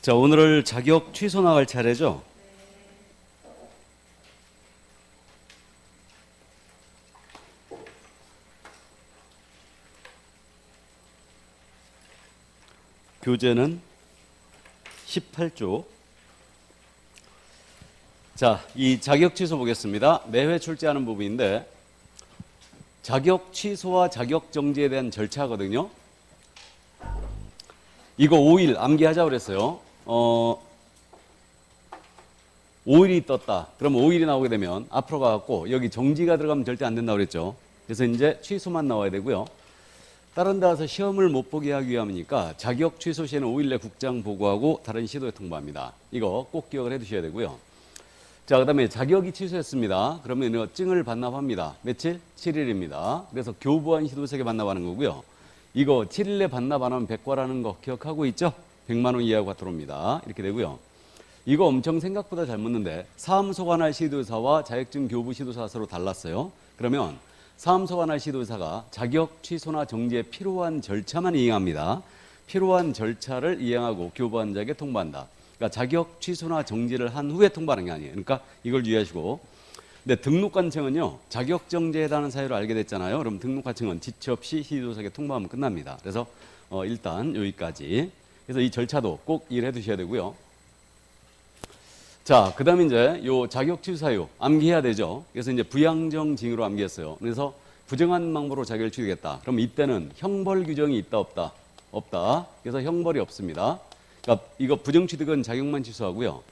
자, 오늘 자격 취소 나갈 차례죠? 교재는 18조. 자, 이 자격 취소 보겠습니다. 매회 출제하는 부분인데 자격 취소와 자격 정지에 대한 절차거든요. 이거 5일 암기하자고 그랬어요. 5일이 떴다. 그럼 5일이 나오게 되면 앞으로 가갖고 여기 정지가 들어가면 절대 안 된다고 그랬죠. 그래서 이제 취소만 나와야 되고요. 다른 데 가서 시험을 못 보게 하기 위함이니까 자격 취소 시에는 5일 내 국장 보고하고 다른 시도에 통보합니다. 이거 꼭 기억을 해 두셔야 되고요. 자, 그 다음에 자격이 취소했습니다. 그러면 증을 반납합니다. 며칠? 7일입니다. 그래서 교부한 시도sek에 반납하는 거고요. 이거 7일 내 반납 안 하면 백과라는 거 기억하고 있죠? 100만 원 이하가 들어옵니다. 이렇게 되고요. 이거 엄청 생각보다 잘 묻는데 사무소 관할 시도사와 자격증 교부 시도사 서로 달랐어요. 그러면 사무소 관할 시도사가 자격 취소나 정지에 필요한 절차만 이행합니다. 필요한 절차를 이행하고 교부한 자에게 통보한다. 그러니까 자격 취소나 정지를 한 후에 통보하는 게 아니에요. 그러니까 이걸 유의하시고. 근데 등록관청은요, 자격 정지에 해당하는 사유를 알게 됐잖아요. 그럼 등록관청은 지체 없이 시도사에게 통보하면 끝납니다. 그래서 일단 여기까지. 그래서 이 절차도 꼭 이해해 두셔야 되고요. 자, 그 다음에 이제 요 자격 취소 사유 암기해야 되죠. 그래서 이제 부양정징으로 암기했어요. 그래서 부정한 방법으로 자격을 취소하겠다. 그럼 이때는 형벌 규정이 있다 없다? 없다. 그래서 형벌이 없습니다. 그러니까 이거 부정취득은 자격만 취소하고요.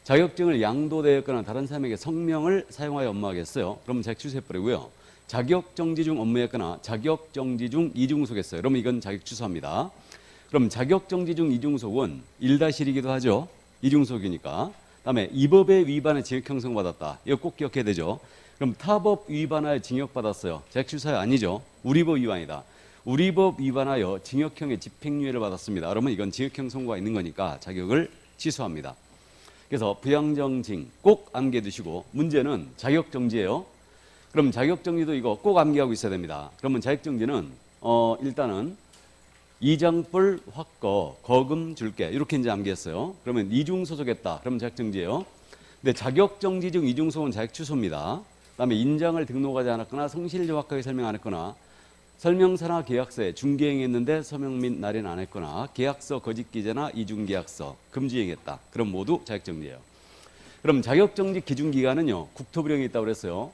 자격증을 양도되었거나 다른 사람에게 성명을 사용하여 업무하겠어요. 그러면 자격 취소해버리고요. 자격정지 중 업무했거나 자격정지 중 이중속했어요. 그러면 이건 자격 취소합니다. 그럼 자격정지 중 이중속은 1-1이기도 하죠. 이중속이니까. 다음에 이 법의 위반에 징역 형성받았다. 이거 꼭 기억해야 되죠. 그럼 타법 위반하여 징역받았어요. 자격 취소사유 아니죠. 우리 법 위반이다. 우리 법 위반하여 징역형의 집행유예를 받았습니다. 그러면 이건 징역형 선고가 있는 거니까 자격을 취소합니다. 그래서 부양정징 꼭 암기해 두시고 문제는 자격정지예요. 그럼 자격정지도 이거 꼭 암기하고 있어야 됩니다. 그러면 자격정지는 일단은 이장불 확거 거금 줄게 이렇게 이제 암기했어요. 그러면 이중소속했다. 그러면 자격정지예요. 근데 자격정지 중 이중소속은 자격 취소입니다. 그다음에 인장을 등록하지 않았거나 성실 정확하게 설명 안 했거나 설명서나 계약서에 중개행했는데 서명 및 날인 안 했거나 계약서 거짓 기재나 이중계약서 금지행했다. 그럼 모두 자격정지예요. 그럼 자격정지 기준기간은요. 국토부령에 있다고 그랬어요.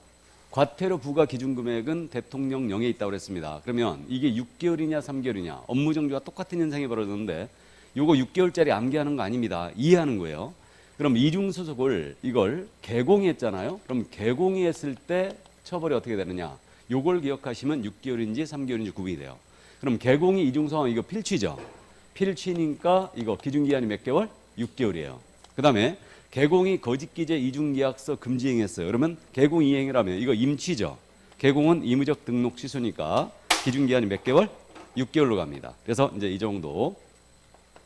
과태료 부과 기준금액은 대통령령에 있다고 그랬습니다. 그러면 이게 6개월이냐 3개월이냐 업무정지와 똑같은 현상이 벌어졌는데 요거 6개월짜리 암기하는 거 아닙니다. 이해하는 거예요. 그럼 이중소속을 이걸 개공했잖아요. 그럼 개공이 했을 때 처벌이 어떻게 되느냐. 요걸 기억하시면 6개월인지 3개월인지 구분이 돼요. 그럼 개공이 이중소속은 이거 필취죠. 필취니까 이거 기준기간이 몇 개월? 6개월이에요. 그 다음에 개공이 거짓기재 이중계약서 금지행했어요. 그러면 개공 이행이라면 이거 임취죠. 개공은 의무적 등록 취소니까 기준기간이 몇 개월? 6개월로 갑니다. 그래서 이제 이 정도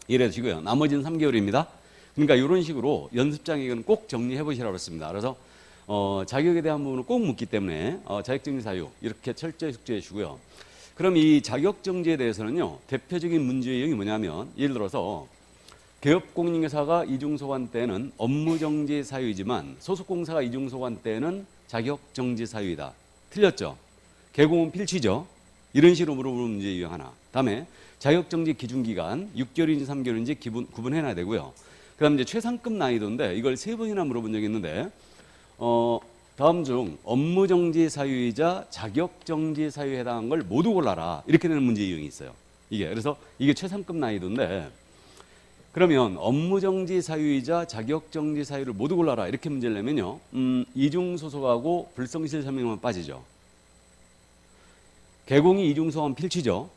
이해해 주시고요. 나머지는 3개월입니다. 그러니까 이런 식으로 연습장에는 꼭 정리해 보시라고 했습니다. 그래서 자격에 대한 부분을 꼭 묻기 때문에 자격정지 사유 이렇게 철저히 숙지해 주시고요. 그럼 이 자격정지에 대해서는요. 대표적인 문제 유형이 뭐냐면 예를 들어서 개업공인회사가 이중소관 때는 업무정지 사유이지만 소속공사가 이중소관 때는 자격정지 사유이다. 틀렸죠? 개공은 필취죠. 이런 식으로 물어보는 문제 유형 하나. 다음에 자격정지 기준기간 6개월인지 3개월인지 구분해놔야 되고요. 그 다음 이제 최상급 난이도인데 이걸 3번이나 물어본 적이 있는데 다음 중 업무정지 사유이자 자격정지 사유에 해당한 걸 모두 골라라. 이렇게 되는 문제 유형이 있어요. 그래서 이게 최상급 난이도인데 그러면 업무정지 사유이자 자격정지 사유를 모두 골라라 이렇게 문제를 내면요. 이중소속하고 불성실 설명만 빠지죠. 개공이 이중소속하면 필취죠.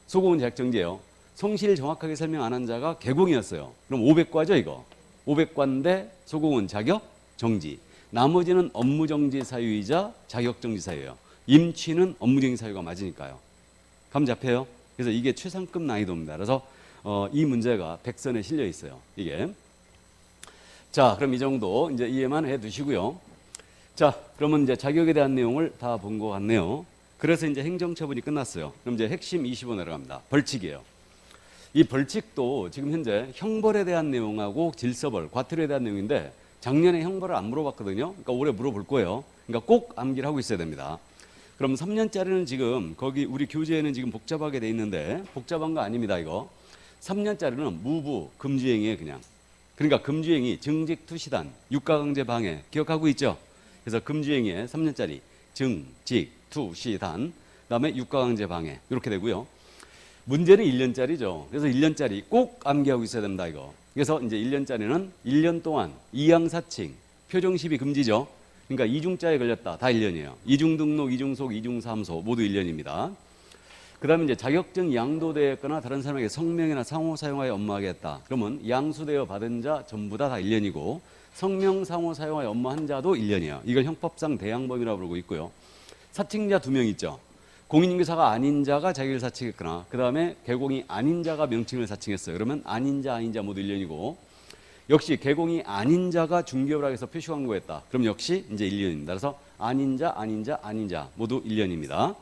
소공은 자격정지예요. 성실 정확하게 설명 안 한 자가 개공이었어요. 그럼 500과죠 이거. 500과인데 소공은 자격정지. 나머지는 업무정지 사유이자 자격정지 사유예요. 임취는 업무정지 사유가 맞으니까요. 감 잡혀요? 그래서 이게 최상급 난이도입니다. 그래서 이 문제가 백선에 실려 있어요. 이게. 자, 그럼 이 정도 이제 이해만 해 두시고요. 자, 그러면 이제 자격에 대한 내용을 다 본 것 같네요. 그래서 이제 행정처분이 끝났어요. 그럼 이제 핵심 25 내려갑니다. 벌칙이에요. 이 벌칙도 지금 현재 형벌에 대한 내용하고 질서벌, 과태료에 대한 내용인데 작년에 형벌을 안 물어봤거든요. 그러니까 올해 물어볼 거예요. 그러니까 꼭 암기를 하고 있어야 됩니다. 그럼 3년짜리는 지금 거기 우리 교재에는 지금 복잡하게 돼 있는데 복잡한 거 아닙니다. 이거 3년짜리는 무부 금주행위에 그냥. 그러니까 금주행위 증직 투시단 육가강제 방해 기억하고 있죠? 그래서 금주행위에 3년짜리 증직 투시단 그다음에 육가강제 방해 이렇게 되고요. 문제는 1년짜리죠. 그래서 1년짜리 꼭 암기하고 있어야 됩니다. 이거. 그래서 이제 1년짜리는 1년 동안 이양사칭 표정 시비 금지죠. 그러니까 이중자에 걸렸다. 다 1년이에요. 이중등록, 이중속, 이중사무소 모두 1년입니다. 그 다음에 이제 자격증 양도되었거나 다른 사람에게 성명이나 상호 사용하여 업무하게 했다. 그러면 양수되어 받은 자 전부 다 1년이고 성명, 상호 사용하여 업무한 자도 1년이에요. 이걸 형법상 대항범이라고 부르고 있고요. 사칭자 2명 있죠. 공인인계사가 아닌 자가 자기를 사칭했거나 그 다음에 개공이 아닌 자가 명칭을 사칭했어요. 그러면 아닌 자 모두 1년이고 역시 개공이 아닌 자가 중개업을 하기 위해서 표시 광고했다. 그럼 역시 이제 1년입니다. 그래서 아닌 자 모두 1년입니다.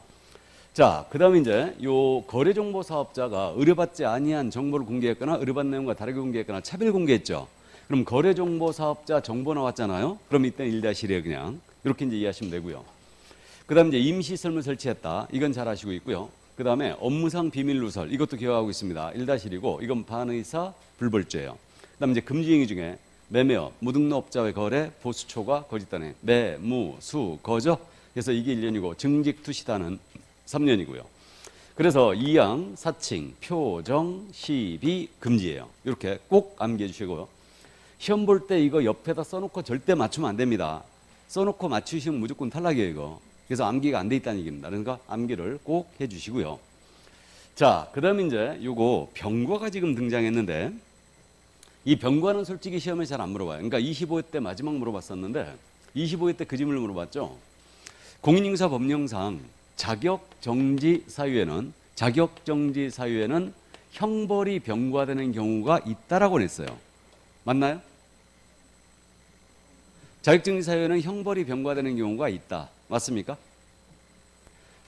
자, 그 다음에 이제 요 거래정보 사업자가 의뢰받지 아니한 정보를 공개했거나 의뢰받는 내용과 다르게 공개했거나 차별 공개했죠. 그럼 거래정보 사업자 정보 나왔잖아요. 그럼 이때는 1-1이에요 그냥. 이렇게 이제 이해하시면 되고요. 그 다음에 이제 임시설물 설치했다. 이건 잘 아시고 있고요. 그 다음에 업무상 비밀 누설 이것도 기억하고 있습니다. 1-1이고 이건 반의사 불벌죄예요. 그 다음에 이제 금지행위 중에 매매업, 무등록업자의 거래, 보수초과, 거짓단행, 매, 무, 수, 거죠. 그래서 이게 1년이고 증직투시단은 3년이고요. 그래서 이양, 사칭, 표정, 시비, 금지예요. 이렇게 꼭 암기해 주시고요. 시험 볼 때 이거 옆에다 써놓고 절대 맞추면 안 됩니다. 써놓고 맞추시면 무조건 탈락이에요 이거. 그래서 암기가 안 돼 있다는 얘기입니다. 그러니까 암기를 꼭 해주시고요. 자, 그 다음에 이제 요거 병과가 지금 등장했는데 이 병과는 솔직히 시험에 잘 안 물어봐요. 그러니까 25회 때 마지막 물어봤었는데 25회 때 그 질문을 물어봤죠. 공인인증서 법령상 자격정지 사유에는 형벌이 병과되는 경우가 있다라고 했어요. 맞나요? 자격정지 사유에는 형벌이 병과되는 경우가 있다. 맞습니까?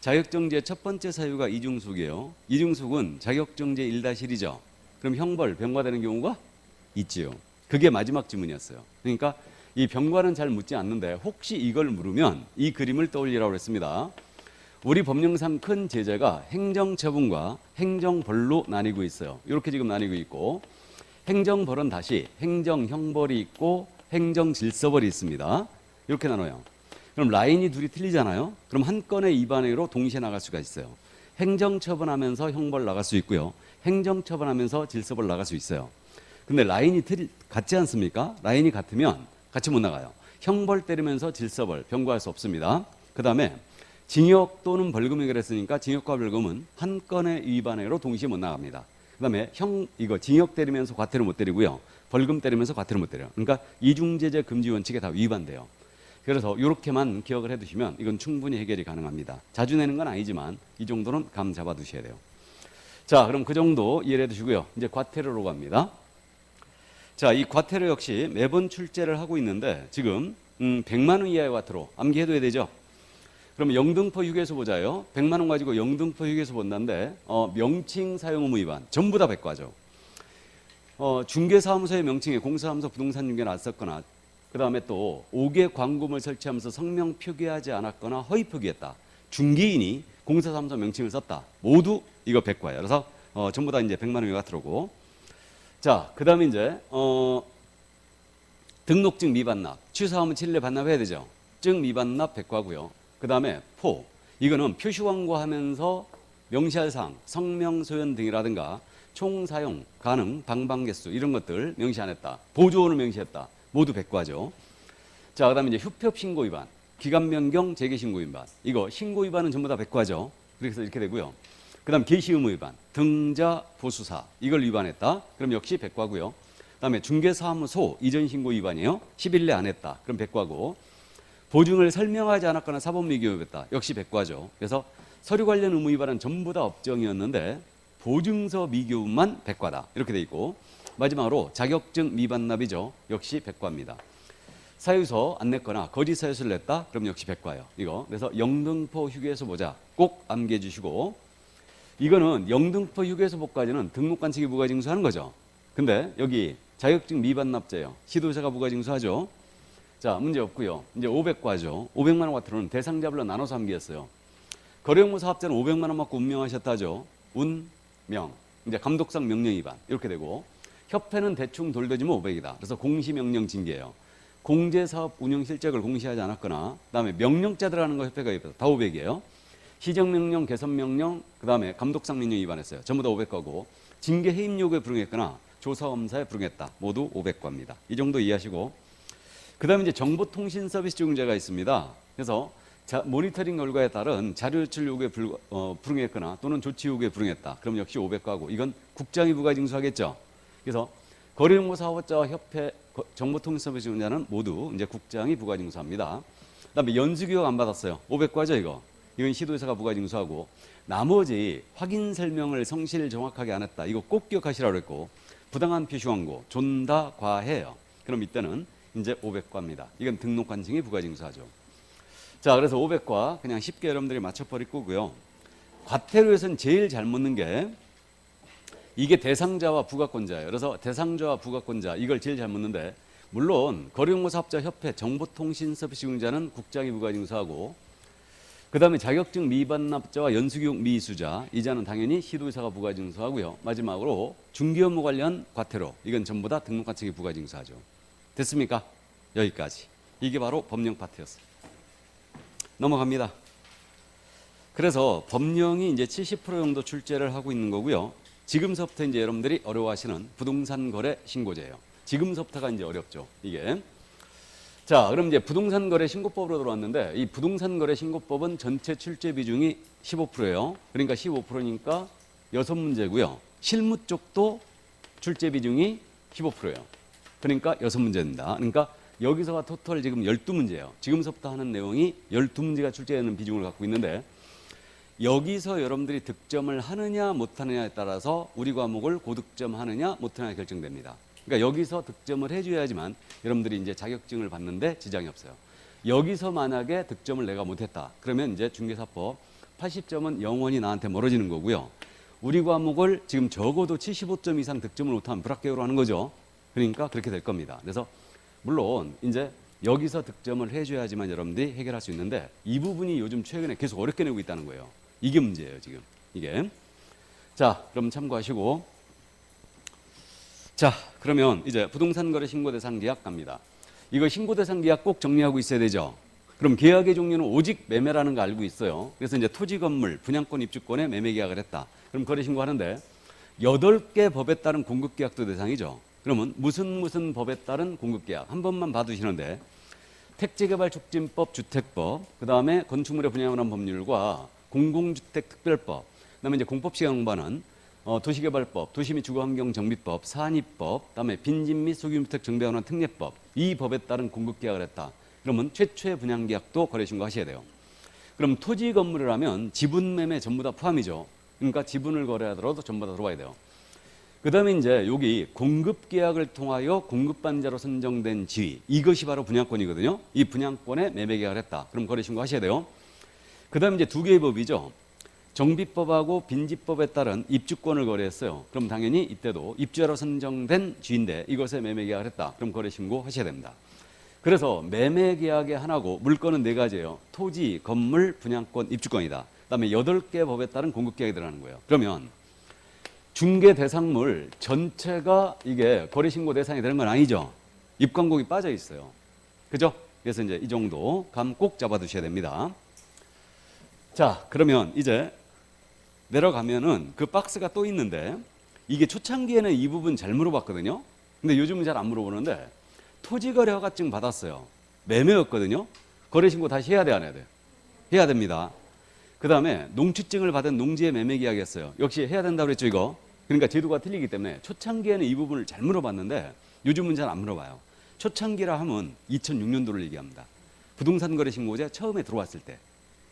자격정지의 첫 번째 사유가 이중숙이에요. 이중숙은 자격정지 1-1이죠. 그럼 형벌 병과되는 경우가 있지요. 그게 마지막 질문이었어요. 그러니까 이 병과는 잘 묻지 않는데 혹시 이걸 물으면 이 그림을 떠올리라고 했습니다. 우리 법령상 큰 제재가 행정처분과 행정벌로 나뉘고 있어요. 이렇게 지금 나뉘고 있고 행정벌은 다시 행정형벌이 있고 행정질서벌이 있습니다. 이렇게 나눠요. 그럼 라인이 둘이 틀리잖아요. 그럼 한 건의 위반으로 동시에 나갈 수가 있어요. 행정처분하면서 형벌 나갈 수 있고요. 행정처분하면서 질서벌 나갈 수 있어요. 근데 라인이 같지 않습니까? 라인이 같으면 같이 못 나가요. 형벌 때리면서 질서벌 병과할 수 없습니다. 그 다음에 징역 또는 벌금이 그랬으니까 징역과 벌금은 한 건의 위반으로 동시에 못 나갑니다. 그 다음에 이거 징역 때리면서 과태료 못 때리고요. 벌금 때리면서 과태료 못 때려요. 그러니까 이중제재 금지 원칙에 다 위반돼요. 그래서 이렇게만 기억을 해두시면 이건 충분히 해결이 가능합니다. 자주 내는 건 아니지만 이 정도는 감 잡아두셔야 돼요. 자, 그럼 그 정도 이해를 해두시고요. 이제 과태료로 갑니다. 자, 이 과태료 역시 매번 출제를 하고 있는데 지금 100만 원 이하의 과태료 암기해둬야 되죠. 그럼 영등포 휴게소 보자요. 100만 원 가지고 영등포 휴게소 본다는데 명칭 사용 의무 위반 전부 다 백과죠. 중개사무소의 명칭에 공사사무소 부동산 중개를 안 썼거나 그 다음에 또 5개 광고물 설치하면서 성명 표기하지 않았거나 허위 표기했다. 중개인이 공사사무소 명칭을 썼다. 모두 이거 백과예요. 그래서 전부 다 이제 100만 원 이하 들어오고 자, 그 다음에 이제 등록증 미반납 취소하면 7일에 반납해야 되죠. 증 미반납 백과고요. 그 다음에 이거는 표시 광고하면서 명시할 사항 성명 소연 등이라든가 총 사용 가능 방방 개수 이런 것들 명시 안 했다. 보조원을 명시했다. 모두 백과죠. 자, 그 다음에 이제 휴표 신고 위반 기간 변경 재개 신고 위반 이거 신고 위반은 전부 다 백과죠. 그래서 이렇게 되고요. 그 다음 게시 의무 위반 등자 보수사 이걸 위반했다. 그럼 역시 백과고요. 그 다음에 중개사무소 이전 신고 위반이에요. 10일 내 안 했다. 그럼 백과고 보증을 설명하지 않았거나 사법 미교했다. 역시 백과죠. 그래서 서류 관련 의무 위반은 전부 다 업정이었는데 보증서 미교만 백과다. 이렇게 돼 있고 마지막으로 자격증 미반납이죠. 역시 백과입니다. 사유서 안 냈거나 거짓 사유서를 냈다. 그럼 역시 백과예요. 이거. 그래서 영등포 휴게소 보자. 꼭 암기해 주시고 이거는 영등포 휴게소법까지는 등록관측이 부가징수하는 거죠. 근데 여기 자격증 미반납자예요. 시도자가 부가징수하죠. 자, 문제 없고요. 이제 500과죠. 500만 원 과태료는 대상자별로 나눠서 암기했어요. 거래용무 사업자는 500만 원 받고 운명하셨다죠. 운명. 이제 감독상 명령 위반 이렇게 되고, 협회는 대충 돌려주면 500이다. 그래서 공시명령 징계예요. 공제사업 운영 실적을 공시하지 않았거나, 그다음에 명령자 들어가는 거 협회가 위반다. 다 500이에요. 시정명령, 개선명령, 그다음에 감독상 명령 위반했어요. 전부 다 500과고, 징계 해임 요구에 불응했거나 조사검사에 불응했다. 모두 500과입니다. 이 정도 이해하시고, 그다음에 이제 정보통신 서비스 적용자가 있습니다. 그래서 모니터링 결과에 따른 자료 제출 요구에 불응했거나 또는 조치 요구에 불응했다. 그럼 역시 500과고, 이건 국장이 부가징수하겠죠. 그래서 거래용무 사업자와 협회 정보통신 서비스 적용자는 모두 이제 국장이 부가징수합니다. 그다음에 연수교육 안 받았어요. 500과죠 이거. 이건 시도지사가 부가징수하고, 나머지 확인 설명을 성실 정확하게 안 했다. 이거 꼭 기억하시라고 했고, 부당한 표시 광고 존다 과해요. 그럼 이때는 이제 500과입니다. 이건 등록관청이 부가징수하죠. 자, 그래서 500과 그냥 쉽게 여러분들이 맞춰버릴 거고요. 과태료에서는 제일 잘 묻는 게 이게 대상자와 부가권자예요. 그래서 대상자와 부가권자 이걸 제일 잘 묻는데, 물론 거래용무 사업자 협회 정보통신 서비스 적용자는 국장이 부가징수하고, 그다음에 자격증 미반납자와 연수교육 미수자 이자는 당연히 시도지사가 부가징수하고요. 마지막으로 중개업무 관련 과태료 이건 전부 다 등록관청이 부가징수하죠. 됐습니까? 여기까지. 이게 바로 법령 파트였어요. 넘어갑니다. 그래서 법령이 이제 70% 정도 출제를 하고 있는 거고요. 지금서부터 이제 여러분들이 어려워하시는 부동산 거래 신고제예요. 지금서부터가 이제 어렵죠. 이게. 자, 그럼 이제 부동산 거래 신고법으로 들어왔는데, 이 부동산 거래 신고법은 전체 출제 비중이 15%예요. 그러니까 15%니까 6문제고요. 실무 쪽도 출제 비중이 15%예요. 그러니까 6문제입니다. 그러니까 여기서가 토탈 지금 12문제예요. 지금서부터 하는 내용이 12문제가 출제되는 비중을 갖고 있는데, 여기서 여러분들이 득점을 하느냐 못하느냐에 따라서 우리 과목을 고득점 하느냐 못하느냐 결정됩니다. 그러니까 여기서 득점을 해줘야지만 여러분들이 이제 자격증을 받는데 지장이 없어요. 여기서 만약에 득점을 내가 못했다. 그러면 이제 중개사법 80점은 영원히 나한테 멀어지는 거고요. 우리 과목을 지금 적어도 75점 이상 득점을 못하면 불합격으로 하는 거죠. 그러니까 그렇게 될 겁니다. 그래서 물론 이제 여기서 득점을 해줘야지만 여러분들이 해결할 수 있는데, 이 부분이 요즘 최근에 계속 어렵게 내고 있다는 거예요. 이게 문제예요, 지금. 이게. 자, 그럼 참고하시고. 자, 그러면 이제 부동산 거래 신고 대상 계약 갑니다. 이거 신고 대상 계약 꼭 정리하고 있어야 되죠. 그럼 계약의 종류는 오직 매매라는 거 알고 있어요. 그래서 이제 토지 건물, 분양권 입주권에 매매 계약을 했다. 그럼 거래 신고하는데 8개 법에 따른 공급 계약도 대상이죠. 그러면 무슨 법에 따른 공급 계약 한 번만 봐두시는데, 택지개발촉진법, 주택법, 그다음에 건축물의 분양을 관한 법률과 공공주택 특별법, 그다음에 이제 공법 시간 공부하는 도시개발법, 도시 및 주거환경정비법, 산입법, 그다음에 빈집 및 소규모주택 정비에 관한 특례법, 이 법에 따른 공급 계약을 했다. 그러면 최초의 분양 계약도 거래 신고하셔야 돼요. 그럼 토지 건물이라면 지분 매매 전부 다 포함이죠. 그러니까 지분을 거래하더라도 전부 다 들어와야 돼요. 그다음에 이제 여기 공급 계약을 통하여 공급반자로 선정된 지위, 이것이 바로 분양권이거든요. 이 분양권에 매매 계약을 했다. 그럼 거래 신고하셔야 돼요. 그다음에 이제 두 개의 법이죠. 정비법하고 빈집법에 따른 입주권을 거래했어요. 그럼 당연히 이때도 입주자로 선정된 지인데 이것에 매매 계약을 했다. 그럼 거래 신고하셔야 됩니다. 그래서 매매 계약의 하나고 물건은 4가지예요. 토지, 건물, 분양권, 입주권이다. 그다음에 8개 법에 따른 공급 계약이 들어가는 거예요. 그러면 중개 대상물 전체가 이게 거래 신고 대상이 되는 건 아니죠. 입광공이 빠져 있어요. 그죠? 그래서 이제 이 정도 감 꼭 잡아 두셔야 됩니다. 자, 그러면 이제 내려가면은 그 박스가 또 있는데, 이게 초창기에는 이 부분 잘 물어봤거든요. 근데 요즘은 잘 안 물어보는데, 토지거래 허가증 받았어요. 매매였거든요. 거래 신고 다시 해야 돼, 안 해야 돼? 해야 됩니다. 그 다음에 농취증을 받은 농지의 매매 계약이었어요. 역시 해야 된다고 그랬죠, 이거. 그러니까 제도가 틀리기 때문에 초창기에는 이 부분을 잘 물어봤는데 요즘은 잘 안 물어봐요. 초창기라 하면 2006년도를 얘기합니다. 부동산 거래 신고제 처음에 들어왔을 때.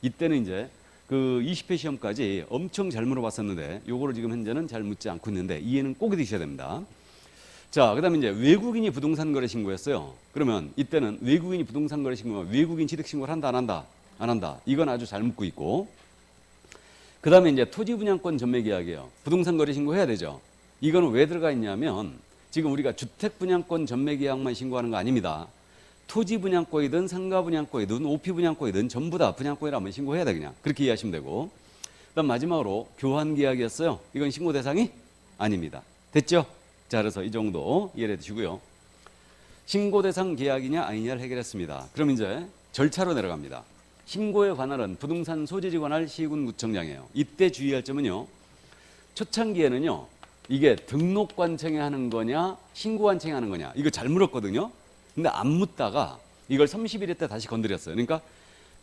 이때는 이제 그 20회 시험까지 엄청 잘 물어봤었는데, 요거를 지금 현재는 잘 묻지 않고 있는데 이해는 꼭 해두셔야 됩니다. 자, 그 다음에 이제 외국인이 부동산 거래 신고였어요. 그러면 이때는 외국인이 부동산 거래 신고면 외국인 취득 신고를 한다, 안 한다? 안 한다. 이건 아주 잘 묻고 있고, 그 다음에 이제 토지 분양권 전매 계약이에요. 부동산 거래 신고해야 되죠. 이거는 왜 들어가 있냐면 지금 우리가 주택 분양권 전매 계약만 신고하는 거 아닙니다. 토지 분양권이든 상가 분양권이든 오피 분양권이든 전부 다 분양권이라면 신고해야 돼 그냥. 그렇게 이해하시면 되고. 그다음 마지막으로 교환 계약이었어요. 이건 신고 대상이 아닙니다. 됐죠? 자, 그래서 이 정도 이해해 두시고요. 신고 대상 계약이냐 아니냐를 해결했습니다. 그럼 이제 절차로 내려갑니다. 신고에 관할은 부동산 소재지 관할 시군구청장이에요. 이때 주의할 점은요. 초창기에는요. 이게 등록관청에 하는 거냐 신고관청에 하는 거냐 이거 잘 물었거든요. 근데 안 묻다가 이걸 30일 때 다시 건드렸어요. 그러니까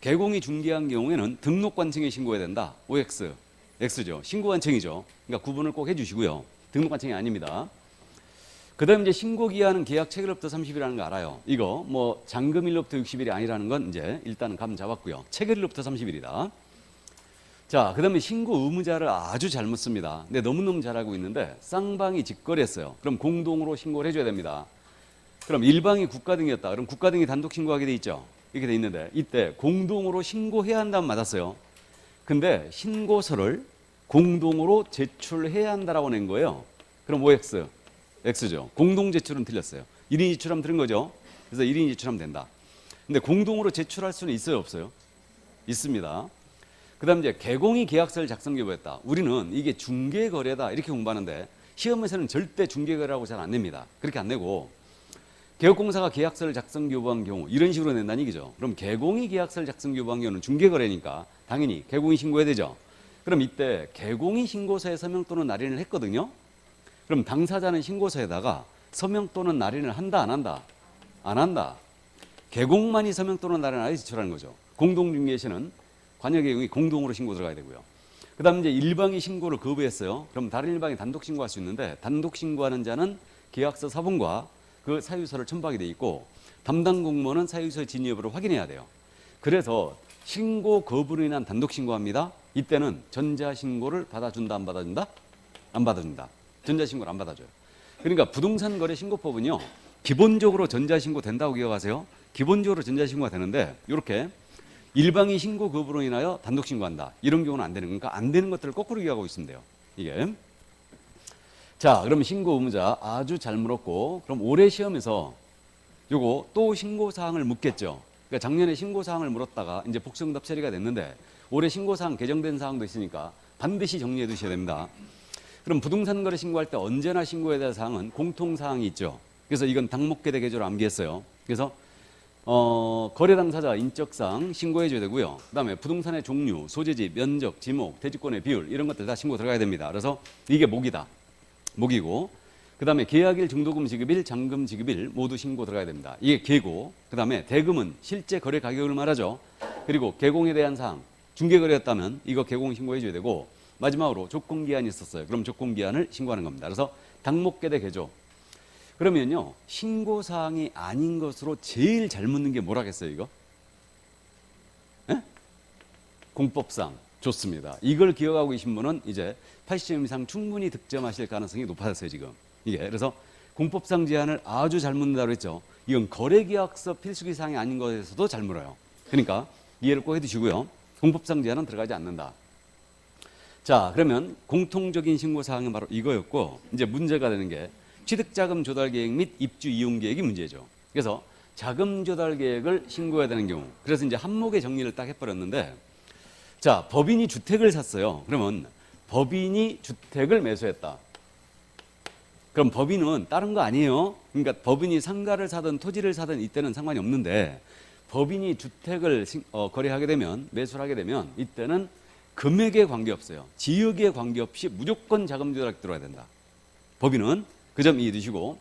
개공이 중개한 경우에는 등록관청에 신고해야 된다. OX, X죠. 신고관청이죠. 그러니까 구분을 꼭 해주시고요. 등록관청이 아닙니다. 그 다음 이제 신고기한은 계약 체결로부터 30일이라는 거 알아요. 이거 뭐 잔금일로부터 60일이 아니라는 건 이제 일단은 감 잡았고요. 체결일로부터 30일이다. 자, 그 다음에 신고 의무자를 아주 잘 묻습니다. 근데 너무너무 잘하고 있는데 쌍방이 직거래했어요. 그럼 공동으로 신고를 해줘야 됩니다. 그럼 일방이 국가 등이었다. 그럼 국가 등이 단독 신고하게 돼 있죠. 이렇게 돼 있는데 이때 공동으로 신고해야 한다면 맞았어요. 근데 신고서를 공동으로 제출해야 한다라고 낸 거예요. 그럼 OX, X죠. 공동 제출은 틀렸어요. 1인 제출하면 들은 거죠. 그래서 1인 제출하면 된다. 근데 공동으로 제출할 수는 있어요, 없어요? 있습니다. 그 다음 이제 개공이 계약서를 작성 교부했다. 우리는 이게 중개거래다 이렇게 공부하는데 시험에서는 절대 중개거래라고 잘 안 냅니다. 그렇게 안 내고 개업공사가 계약서를 작성 교부한 경우 이런 식으로 낸다는 얘기죠. 그럼 개공이 계약서를 작성 교부한 경우는 중개거래니까 당연히 개공이 신고해야 되죠. 그럼 이때 개공이 신고서에 서명 또는 날인을 했거든요. 그럼 당사자는 신고서에다가 서명 또는 날인을 한다 안 한다? 안 한다. 개공만이 서명 또는 날인을 아예 제출하는 거죠. 공동중개시는 관여개공이 공동으로 신고 들어가야 되고요. 그 다음 이제 일방이 신고를 거부했어요. 그럼 다른 일방이 단독 신고할 수 있는데 단독 신고하는 자는 계약서 사본과 그 사유서를 첨부하게 돼 있고 담당 공무원은 사유서 진위 여부를 확인해야 돼요. 그래서 신고 거부로 인한 단독 신고합니다. 이때는 전자신고를 받아준다 안 받아준다? 안 받아준다. 전자신고를 안 받아줘요. 그러니까 부동산 거래 신고법은요. 기본적으로 전자신고 된다고 기억하세요. 기본적으로 전자신고가 되는데 이렇게 일방이 신고 거부로 인하여 단독 신고한다. 이런 경우는 안 되는 거니까 안 되는 것들을 거꾸로 기억하고 있으면 돼요. 이게. 자, 그럼 신고 의무자 아주 잘 물었고 그럼 올해 시험에서 요거 또 신고사항을 묻겠죠. 그러니까 작년에 신고사항을 물었다가 이제 복수응답 처리가 됐는데 올해 신고사항 개정된 사항도 있으니까 반드시 정리해 두셔야 됩니다. 그럼 부동산 거래 신고할 때 언제나 신고해야 될 사항은 공통사항이 있죠. 그래서 이건 당목계대 개조를 암기했어요. 그래서 거래 당사자 인적사항 신고해 줘야 되고요. 그다음에 부동산의 종류, 소재지, 면적, 지목, 대지권의 비율 이런 것들 다 신고 들어가야 됩니다. 그래서 이게 목이다. 목이고 그다음에 계약일, 중도금 지급일, 잔금 지급일 모두 신고 들어가야 됩니다. 이게 계고 그다음에 대금은 실제 거래 가격을 말하죠. 그리고 개공에 대한 사항, 중개거래였다면 이거 개공 신고해 줘야 되고 마지막으로 조건기한이 있었어요. 그럼 조건기한을 신고하는 겁니다. 그래서 당목계대 개조. 그러면요. 신고사항이 아닌 것으로 제일 잘 묻는 게 뭐라겠어요 이거? 에? 공법상. 좋습니다. 이걸 기억하고 계신 분은 이제 80점 이상 충분히 득점하실 가능성이 높아졌어요 지금. 이게 그래서 공법상 제한을 아주 잘 묻는다고 했죠. 이건 거래계약서 필수기 사항이 아닌 것에서도 잘 물어요. 그러니까 이해를 꼭 해두시고요. 공법상 제한은 들어가지 않는다. 자, 그러면 공통적인 신고 사항은 바로 이거였고 이제 문제가 되는 게 취득자금 조달 계획 및 입주 이용 계획이 문제죠. 그래서 자금 조달 계획을 신고해야 되는 경우. 그래서 이제 한목의 정리를 딱 해버렸는데. 자, 법인이 주택을 샀어요. 그러면 법인이 주택을 매수했다. 그럼 법인은 다른 거 아니에요. 그러니까 법인이 상가를 사든 토지를 사든 이때는 상관이 없는데 법인이 주택을 거래하게 되면 매수를 하게 되면 이때는 금액에 관계없어요. 지역에 관계없이 무조건 자금 조달이 들어야 된다. 법인은 그 점 이해해 두시고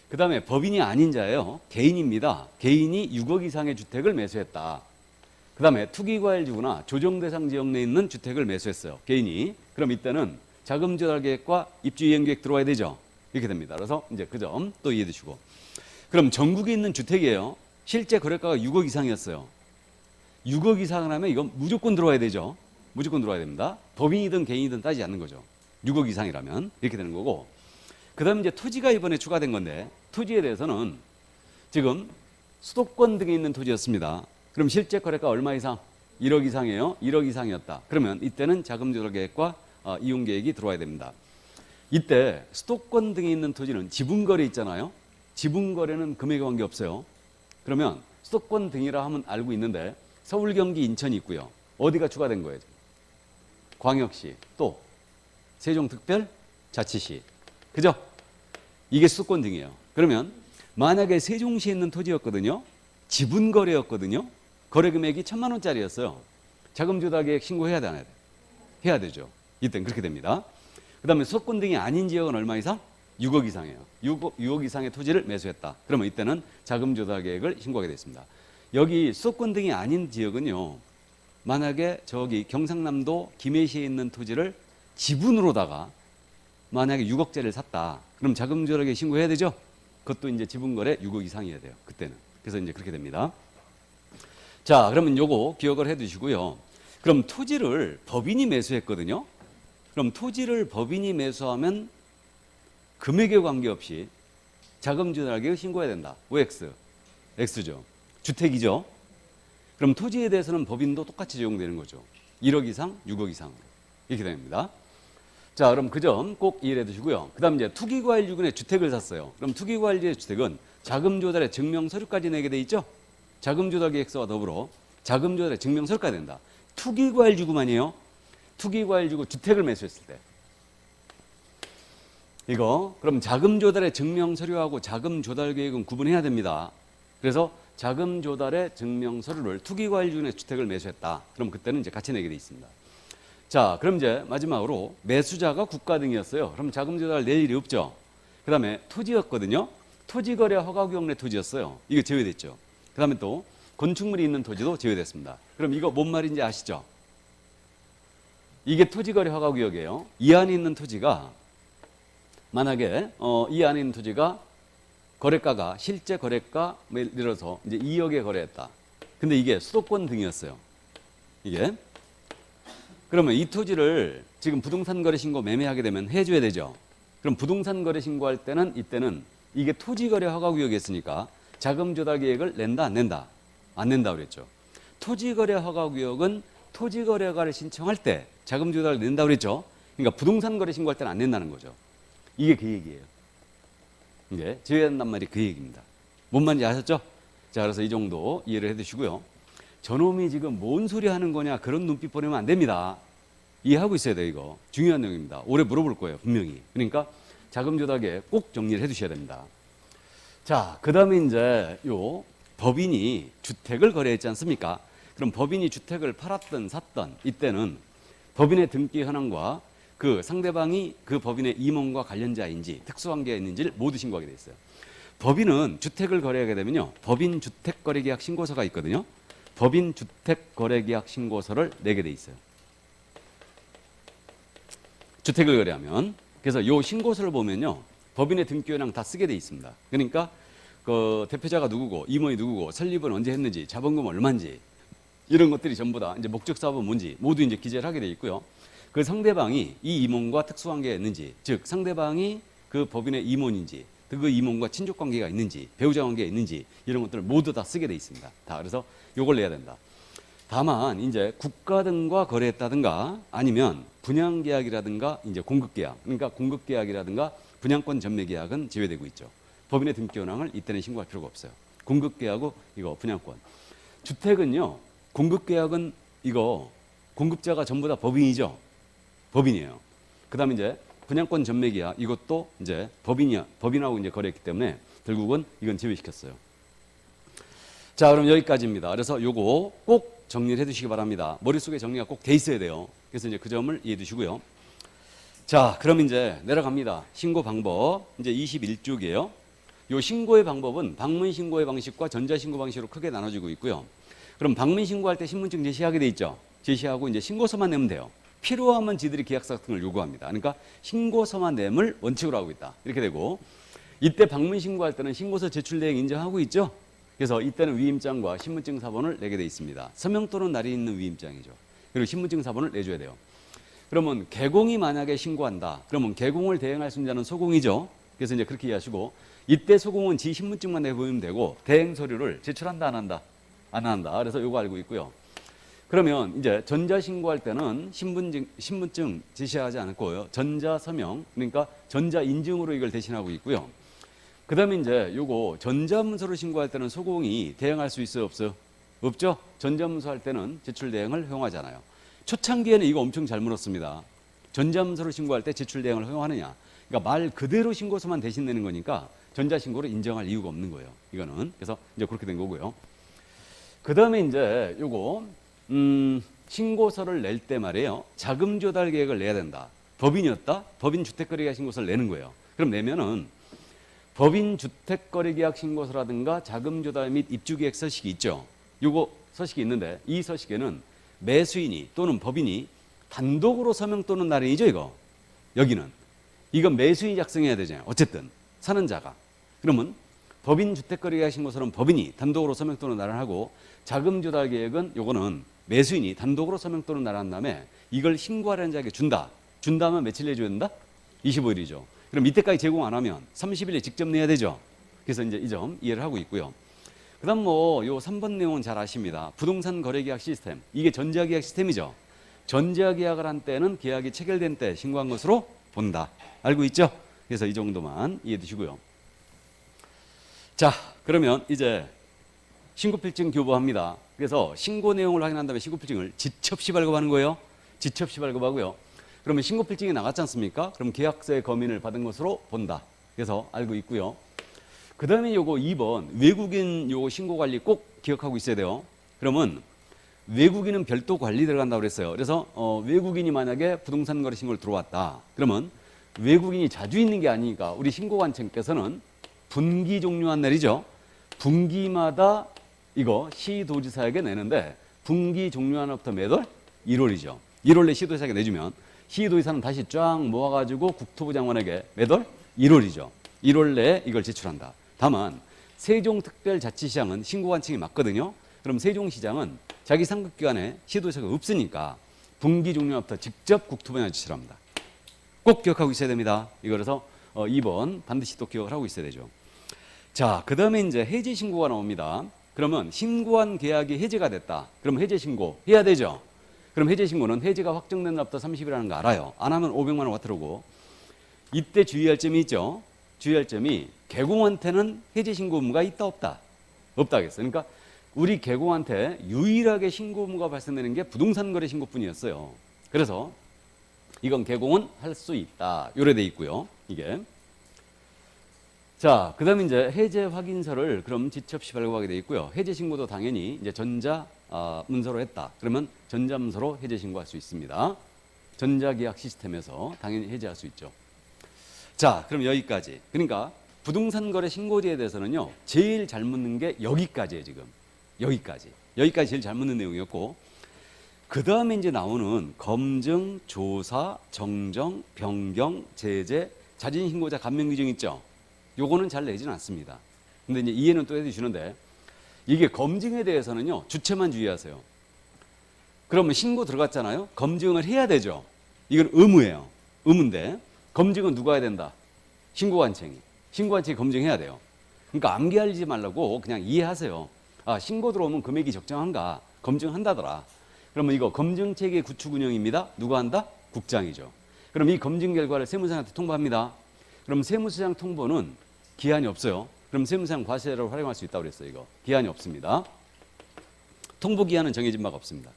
그 다음에 법인이 아닌 자예요. 개인입니다. 개인이 6억 이상의 주택을 매수했다. 그 다음에 투기과열지구나 조정대상 지역 내에 있는 주택을 매수했어요. 개인이. 그럼 이때는 자금 조달 계획과 입주 이행 계획 들어와야 되죠. 이렇게 됩니다. 그래서 이제 그 점 또 이해해 두시고. 그럼 전국에 있는 주택이에요. 실제 거래가가 6억 이상이었어요. 6억 이상을 하면 이건 무조건 들어와야 되죠. 무조건 들어와야 됩니다. 법인이든 개인이든 따지지 않는 거죠. 6억 이상이라면 이렇게 되는 거고. 그 다음에 이제 토지가 이번에 추가된 건데 토지에 대해서는 지금 수도권 등에 있는 토지였습니다. 그럼 실제 거래가 얼마 이상? 1억 이상이에요. 1억 이상이었다. 그러면 이때는 자금 조달 계획과 이용 계획이 들어와야 됩니다. 이때 수도권 등에 있는 토지는 지분 거래 있잖아요. 지분 거래는 금액에 관계 없어요. 그러면 수도권 등이라 하면 알고 있는데 서울, 경기, 인천이 있고요. 어디가 추가된 거예요? 광역시, 또 세종특별자치시. 그죠? 이게 수도권 등이에요. 그러면 만약에 세종시에 있는 토지였거든요. 지분 거래였거든요. 거래 금액이 1,000만 원짜리였어요. 자금 조달 계획 신고해야 되나요? 해야 되죠. 이땐 그렇게 됩니다. 그 다음에 수도권 등이 아닌 지역은 얼마 이상? 6억 이상이에요. 6억 이상의 토지를 매수했다. 그러면 이때는 자금 조달 계획을 신고하게 됐습니다. 여기 수도권 등이 아닌 지역은요. 만약에 저기 경상남도 김해시에 있는 토지를 지분으로다가 만약에 6억짜리를 샀다. 그럼 자금 조달 계획 신고해야 되죠? 그것도 이제 지분 거래 6억 이상이어야 돼요. 그때는. 그래서 이제 그렇게 됩니다. 자, 그러면 요거 기억을 해 두시고요. 그럼 토지를 법인이 매수했거든요. 그럼 토지를 법인이 매수하면 금액에 관계없이 자금 조달 계획 신고해야 된다. OX. X죠. 주택이죠. 그럼 토지에 대해서는 법인도 똑같이 적용되는 거죠. 1억 이상, 6억 이상으로. 이렇게 됩니다. 자, 그럼 그 점 꼭 이해해 두시고요. 그 다음 이제 투기과일지구의 주택을 샀어요. 그럼 투기과일지구의 주택은 자금 조달의 증명 서류까지 내게 돼 있죠. 자금 조달 계획서와 더불어 자금 조달의 증명 서류까지 된다. 투기과일지구만이에요. 투기과일지구 주택을 매수했을 때. 이거 그럼 자금 조달의 증명 서류하고 자금 조달 계획은 구분해야 됩니다. 그래서 자금 조달의 증명 서류를 투기과일지구의 주택을 매수했다. 그럼 그때는 이제 같이 내게 돼 있습니다. 자, 그럼 이제 마지막으로 매수자가 국가 등이었어요. 그럼 자금 조달 낼 일이 없죠. 그 다음에 토지였거든요. 토지거래 허가구역 내 토지였어요. 이거 제외됐죠. 그 다음에 또 건축물이 있는 토지도 제외됐습니다. 그럼 이거 뭔 말인지 아시죠? 이게 토지거래 허가구역이에요. 이 안에 있는 토지가 만약에 이 안에 있는 토지가 거래가가 실제 거래가 예를 들어서 이제 2억에 거래했다. 근데 이게 수도권 등이었어요. 이게 그러면 이 토지를 지금 부동산 거래 신고 매매하게 되면 해줘야 되죠. 그럼 부동산 거래 신고할 때는 이때는 이게 토지 거래 허가 구역이었으니까 자금 조달 계획을 낸다 안 낸다? 안 낸다 그랬죠. 토지 거래 허가 구역은 토지 거래 허가를 신청할 때 자금 조달을 낸다 그랬죠. 그러니까 부동산 거래 신고할 때는 안 낸다는 거죠. 이게 그 얘기예요. 이게 제외한단 말이 그 얘기입니다. 뭔 말인지 아셨죠? 자, 그래서 이 정도 이해를 해두시고요. 저놈이 지금 뭔 소리 하는 거냐 그런 눈빛 보내면 안 됩니다. 이해하고 있어야 돼요. 이거 중요한 내용입니다. 오래 물어볼 거예요. 분명히. 그러니까 자금 조달 계획 꼭 정리를 해두셔야 됩니다. 자, 그 다음에 이제 요 법인이 주택을 거래했지 않습니까? 그럼 법인이 주택을 팔았던 샀던 이때는 법인의 등기 현황과 그 상대방이 그 법인의 임원과 관련자인지 특수관계가 있는지를 모두 신고하게 돼 있어요. 법인은 주택을 거래하게 되면요. 법인 주택거래계약 신고서가 있거든요. 법인 주택거래계약 신고서를 내게 돼 있어요. 주택을 거래하면. 그래서 이 신고서를 보면요. 법인의 등기현황 다 쓰게 돼 있습니다. 그러니까 그 대표자가 누구고 임원이 누구고 설립은 언제 했는지 자본금 얼마인지 이런 것들이 전부 다 이제 목적 사업은 뭔지 모두 이제 기재를 하게 돼 있고요. 그 상대방이 이 임원과 특수관계가 있는지, 즉 상대방이 그 법인의 임원인지, 그 임원과 친족 관계가 있는지, 배우자 관계가 있는지 이런 것들을 모두 다 쓰게 돼 있습니다. 다 그래서 요걸 내야 된다. 다만 이제 국가 등과 거래했다든가 아니면 분양 계약이라든가 이제 공급 계약, 그러니까 공급 계약이라든가 분양권 전매 계약은 제외되고 있죠. 법인의 등기 현황을 이때는 신고할 필요가 없어요. 공급 계약하고 이거 분양권. 주택은요. 공급 계약은 이거 공급자가 전부 다 법인이죠. 법인이에요. 그다음에 이제 분양권 전매 계약 이것도 이제 법인하고 이제 거래했기 때문에 결국은 이건 제외시켰어요. 자, 그럼 여기까지입니다. 그래서 요거 꼭 정리를 해두시기 바랍니다. 머릿속에 정리가 꼭 돼 있어야 돼요. 그래서 이제 그 점을 이해해 두시고요. 자, 그럼 이제 내려갑니다. 신고 방법 이제 21쪽이에요. 요 신고의 방법은 방문 신고의 방식과 전자 신고 방식으로 크게 나눠지고 있고요. 그럼 방문 신고할 때 신분증 제시하게 돼 있죠. 제시하고 이제 신고서만 내면 돼요. 필요하면 지들이 계약서 같은 걸 요구합니다. 그러니까 신고서만 내물 원칙으로 하고 있다. 이렇게 되고 이때 방문 신고할 때는 신고서 제출 내용 인정하고 있죠. 그래서 이때는 위임장과 신분증 사본을 내게 돼 있습니다. 서명 또는 날이 있는 위임장이죠. 그리고 신분증 사본을 내줘야 돼요. 그러면 개공이 만약에 신고한다. 그러면 개공을 대행할 순자는 소공이죠. 그래서 이제 그렇게 이해하시고 이때 소공은 지 신분증만 내보이면 되고 대행 서류를 제출한다 안 한다? 안 한다. 그래서 요거 알고 있고요. 그러면 이제 전자신고할 때는 신분증 제시하지 않고요. 전자서명, 그러니까 전자인증으로 이걸 대신하고 있고요. 그 다음에 이제 요거 전자문서로 신고할 때는 소공이 대행할 수 있어요, 없어요? 없죠? 전자문서 할 때는 제출대행을 허용하잖아요. 초창기에는 이거 엄청 잘 물었습니다. 전자문서로 신고할 때 제출대행을 허용하느냐? 그러니까 말 그대로 신고서만 대신 내는 거니까 전자신고를 인정할 이유가 없는 거예요. 이거는. 그래서 이제 그렇게 된 거고요. 그 다음에 이제 요거, 신고서를 낼 때 말이에요. 자금 조달 계획을 내야 된다. 법인이었다? 법인 주택거래 계약 신고서를 내는 거예요. 그럼 내면은 법인 주택거래 계약 신고서라든가 자금 조달 및 입주 계획 서식이 있죠. 요거 서식이 있는데 이 서식에는 매수인이 또는 법인이 단독으로 서명 또는 날인이죠, 이거. 여기는. 이건 매수인이 작성해야 되잖아요. 어쨌든 사는 자가. 그러면 법인 주택거래 계약 신고서는 법인이 단독으로 서명 또는 날인하고 자금 조달 계획은 요거는 매수인이 단독으로 서명 또는 날인한 다음에 이걸 신고하려는 자에게 준다. 준다면 며칠 내줘야 된다? 25일이죠. 그럼 이때까지 제공 안 하면 30일에 직접 내야 되죠. 그래서 이제 이 점 이해를 하고 있고요. 그다음 뭐 요 3번 내용은 잘 아십니다. 부동산 거래 계약 시스템. 이게 전자계약 시스템이죠. 전자계약을 한 때는 계약이 체결된 때 신고한 것으로 본다. 알고 있죠? 그래서 이 정도만 이해해 두시고요. 자, 그러면 이제 신고필증 교부합니다. 그래서 신고 내용을 확인한 다음에 신고필증을 지첩시 발급하는 거예요. 지첩시 발급하고요. 그러면 신고필증이 나갔지 않습니까? 그럼 계약서의 검인을 받은 것으로 본다. 그래서 알고 있고요. 그 다음에 요거 2번 외국인 요거 신고관리 꼭 기억하고 있어야 돼요. 그러면 외국인은 별도 관리 들어간다고 그랬어요. 그래서 외국인이 만약에 부동산 거래 신고를 들어왔다. 그러면 외국인이 자주 있는 게 아니니까 우리 신고관청께서는 분기 종료한 날이죠. 분기마다 이거 시도지사에게 내는데 분기 종료한 날부터 매달 1월이죠. 1월에 시도지사에게 내주면 시도지사는 다시 쫙 모아가지고 국토부 장관에게 매달 1월이죠. 1월 내에 이걸 제출한다. 다만 세종특별자치시장은 신고관청이 맞거든요. 그럼 세종시장은 자기 상급기관에 시도지사가 없으니까 분기 종료부터 직접 국토부에 제출합니다. 꼭 기억하고 있어야 됩니다. 이거라서 2번 반드시 또 기억을 하고 있어야 되죠. 자, 그 다음에 이제 해제 신고가 나옵니다. 그러면 신고한 계약이 해제가 됐다. 그럼 해제 신고 해야 되죠. 그럼 해제 신고는 해제가 확정된 날부터 30일이라는 거 알아요. 안 하면 500만 원 과태료고. 이때 주의할 점이 있죠. 주의할 점이 개공한테는 해제 신고 의무가 있다 없다? 없다 하겠어요. 그러니까 우리 개공한테 유일하게 신고 의무가 발생되는 게 부동산 거래 신고뿐이었어요. 그래서 이건 개공은 할 수 있다. 요래 돼 있고요. 이게. 자, 그다음에 이제 해제 확인서를 그럼 지첩시 발급하게 돼 있고요. 해제 신고도 당연히 이제 전자 문서로 했다. 그러면 전자 문서로 해제 신고할 수 있습니다. 전자계약 시스템에서 당연히 해제할 수 있죠. 자, 그럼 여기까지. 그러니까 부동산 거래 신고제에 대해서는요. 제일 잘 묻는 게 여기까지예요, 지금. 여기까지. 여기까지 제일 잘 묻는 내용이었고 그 다음에 이제 나오는 검증, 조사, 정정, 변경, 제재, 자진신고자 감면 규정 있죠. 요거는 잘 내지는 않습니다. 근데 이제 이해는 또 해주시는데 이게 검증에 대해서는요. 주체만 주의하세요. 그러면 신고 들어갔잖아요. 검증을 해야 되죠. 이건 의무예요. 의무인데 검증은 누가 해야 된다? 신고관청이. 신고관청이 검증해야 돼요. 그러니까 암기하지 말라고 그냥 이해하세요. 아, 신고 들어오면 금액이 적정한가? 검증한다더라. 그러면 이거 검증체계 구축 운영입니다. 누가 한다? 국장이죠. 그럼 이 검증 결과를 세무서장한테 통보합니다. 그럼 세무서장 통보는 기한이 없어요. 그럼 세무서장 과세자를 활용할 수 있다고 그랬어요. 이거 기한이 없습니다. 통보 기한은 정해진 바가 없습니다.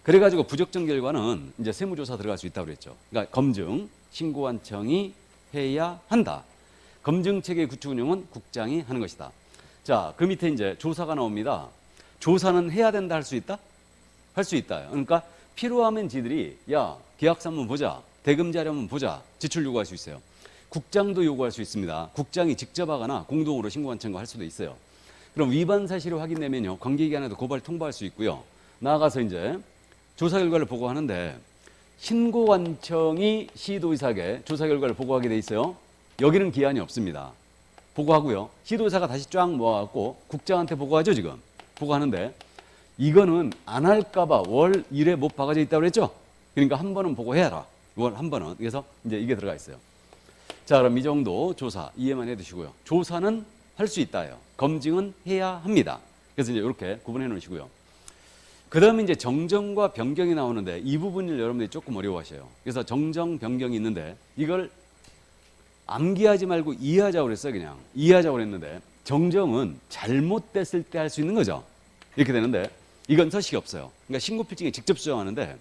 그래가지고 부적정 결과는 이제 세무조사 들어갈 수 있다고 그랬죠. 그러니까 검증 신고관청이 해야 한다. 검증체계 구축 운영은 국장이 하는 것이다. 자, 그 밑에 이제 조사가 나옵니다. 조사는 해야 된다, 할 수 있다? 할 수 있다. 그러니까 필요하면 지들이 야, 계약서 한번 보자. 대금 자료 한번 보자. 지출 요구할 수 있어요. 국장도 요구할 수 있습니다. 국장이 직접 하거나 공동으로 신고관청과 할 수도 있어요. 그럼 위반 사실이 확인되면요. 관계기관에도 고발 통보할 수 있고요. 나아가서 이제 조사 결과를 보고하는데 신고관청이 시도의사에게 조사 결과를 보고하게 돼 있어요. 여기는 기한이 없습니다. 보고하고요. 시도의사가 다시 쫙 모아갖고 국장한테 보고하죠, 지금. 보고하는데 이거는 안 할까봐 월 1회 못 박아져 있다고 그랬죠? 그러니까 한 번은 보고해라. 월 한 번은. 그래서 이제 이게 들어가 있어요. 자, 그럼 이 정도 조사 이해만 해두시고요. 조사는 할 수 있다요. 검증은 해야 합니다. 그래서 이제 이렇게 구분해 놓으시고요. 그 다음에 이제 정정과 변경이 나오는데 이 부분을 여러분들이 조금 어려워하셔요. 그래서 정정, 변경이 있는데 이걸 암기하지 말고 이해하자고 그랬어요. 그냥 이해하자고 그랬는데 정정은 잘못됐을 때 할 수 있는 거죠. 이렇게 되는데 이건 서식이 없어요. 그러니까 신고필증에 직접 수정하는데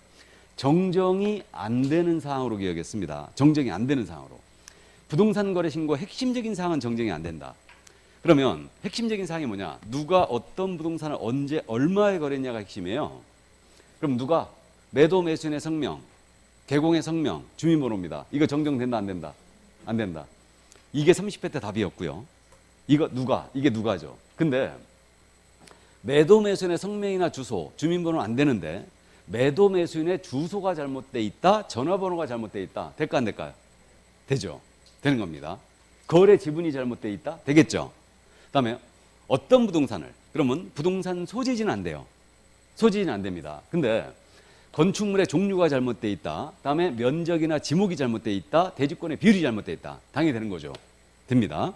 정정이 안 되는 사항으로 기억했습니다. 정정이 안 되는 사항으로. 부동산 거래 신고 핵심적인 사항은 정정이 안 된다. 그러면 핵심적인 사항이 뭐냐? 누가 어떤 부동산을 언제 얼마에 거래했냐가 핵심이에요. 그럼 누가 매도 매수인의 성명, 개공의 성명, 주민번호입니다. 이거 정정된다 안 된다? 안 된다. 이게 30회 때 답이었고요. 이거 누가? 이게 누가죠? 근데 매도 매수인의 성명이나 주소, 주민번호는 안 되는데 매도 매수인의 주소가 잘못돼 있다, 전화번호가 잘못돼 있다. 될까 안 될까요? 되죠. 되는 겁니다. 거래 지분이 잘못돼 있다? 되겠죠. 그다음에 어떤 부동산을, 그러면 부동산 소지지는 안 돼요. 소지지는 안 됩니다. 근데 건축물의 종류가 잘못돼 있다, 그다음에 면적이나 지목이 잘못돼 있다, 대지권의 비율이 잘못돼 있다. 당연히 되는 거죠. 됩니다.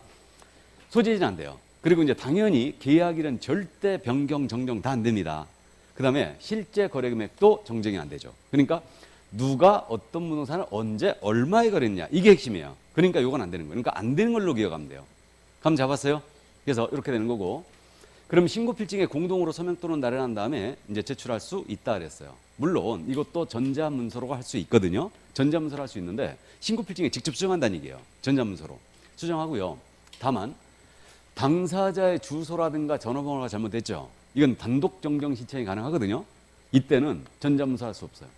소지지는 안 돼요. 그리고 이제 당연히 계약일은 절대 변경, 정정 다 안 됩니다. 그다음에 실제 거래 금액도 정정이 안 되죠. 그러니까 누가 어떤 부동산을 언제 얼마에 거랬냐, 이게 핵심이에요. 그러니까 이건 안 되는 거예요. 그러니까 안 되는 걸로 기억하면 돼요. 감 잡았어요? 그래서 이렇게 되는 거고, 그럼 신고필증에 공동으로 서명 또는 날인한 다음에 이제 제출할 수 있다 그랬어요. 물론 이것도 전자문서로 할 수 있거든요. 전자문서로 할 수 있는데 신고필증에 직접 수정한다는 얘기예요. 전자문서로 수정하고요. 다만 당사자의 주소라든가 전화번호가 잘못됐죠. 이건 단독 정정 신청이 가능하거든요. 이때는 전자문서 할 수 없어요.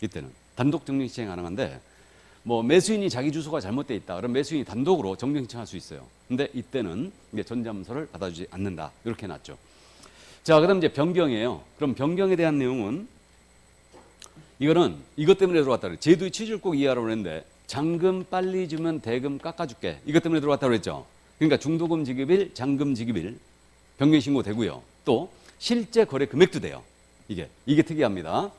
이때는 단독 정정 신청이 가능한데, 뭐 매수인이 자기 주소가 잘못돼 있다, 그럼 매수인이 단독으로 정정 신청할 수 있어요. 근데 이때는 이제 전자문서를 받아주지 않는다, 이렇게 해놨죠. 자, 그다음 이제 변경이에요. 그럼 변경에 대한 내용은 이거는 이것 때문에 들어왔다 그래요. 제도의 취지를 꼭 이해하라고 했는데 잔금 빨리 주면 대금 깎아줄게, 이것 때문에 들어왔다고 그랬죠. 그러니까 중도금 지급일, 잔금 지급일 변경 신고 되고요. 또 실제 거래 금액도 돼요. 이게 특이합니다.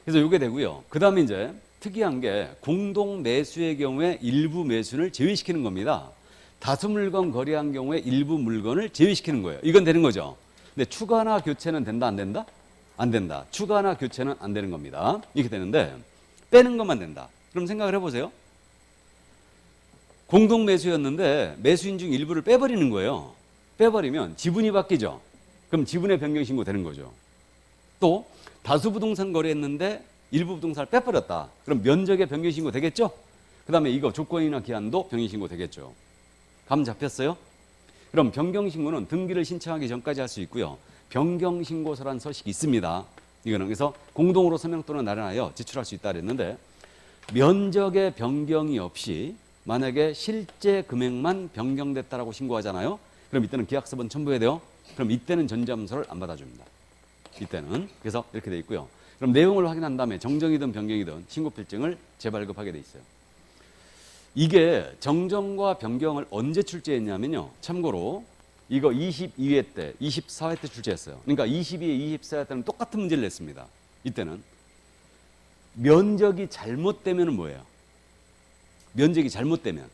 그래서 이게 되고요. 그다음에 이제 특이한 게 공동 매수의 경우에 일부 매수를 제외시키는 겁니다. 다수 물건 거래한 경우에 일부 물건을 제외시키는 거예요. 이건 되는 거죠. 근데 추가나 교체는 된다 안 된다? 안 된다. 추가나 교체는 안 되는 겁니다. 이렇게 되는데 빼는 것만 된다. 그럼 생각을 해보세요. 공동 매수였는데 매수인 중 일부를 빼버리는 거예요. 빼버리면 지분이 바뀌죠. 그럼 지분의 변경 신고 되는 거죠. 또 다수 부동산 거래했는데 일부 부동산을 빼버렸다. 그럼 면적의 변경 신고 되겠죠? 그 다음에 이거 조건이나 기한도 변경 신고 되겠죠. 감 잡혔어요? 그럼 변경 신고는 등기를 신청하기 전까지 할 수 있고요. 변경 신고서란 서식이 있습니다. 이거는 그래서 공동으로 서명 또는 날인하여 제출할 수 있다 그랬는데, 면적의 변경이 없이 만약에 실제 금액만 변경됐다라고 신고하잖아요. 그럼 이때는 계약서본 첨부해야 돼요. 그럼 이때는 전자문서를 안 받아줍니다. 이때는. 그래서 이렇게 돼 있고요. 그럼 내용을 확인한 다음에 정정이든 변경이든 신고필증을 재발급하게 돼 있어요. 이게 정정과 변경을 언제 출제했냐면요. 참고로 이거 22회 때, 24회 때 출제했어요. 그러니까 22회, 24회 때는 똑같은 문제를 냈습니다. 이때는 면적이 잘못되면 뭐예요? 면적이 잘못되면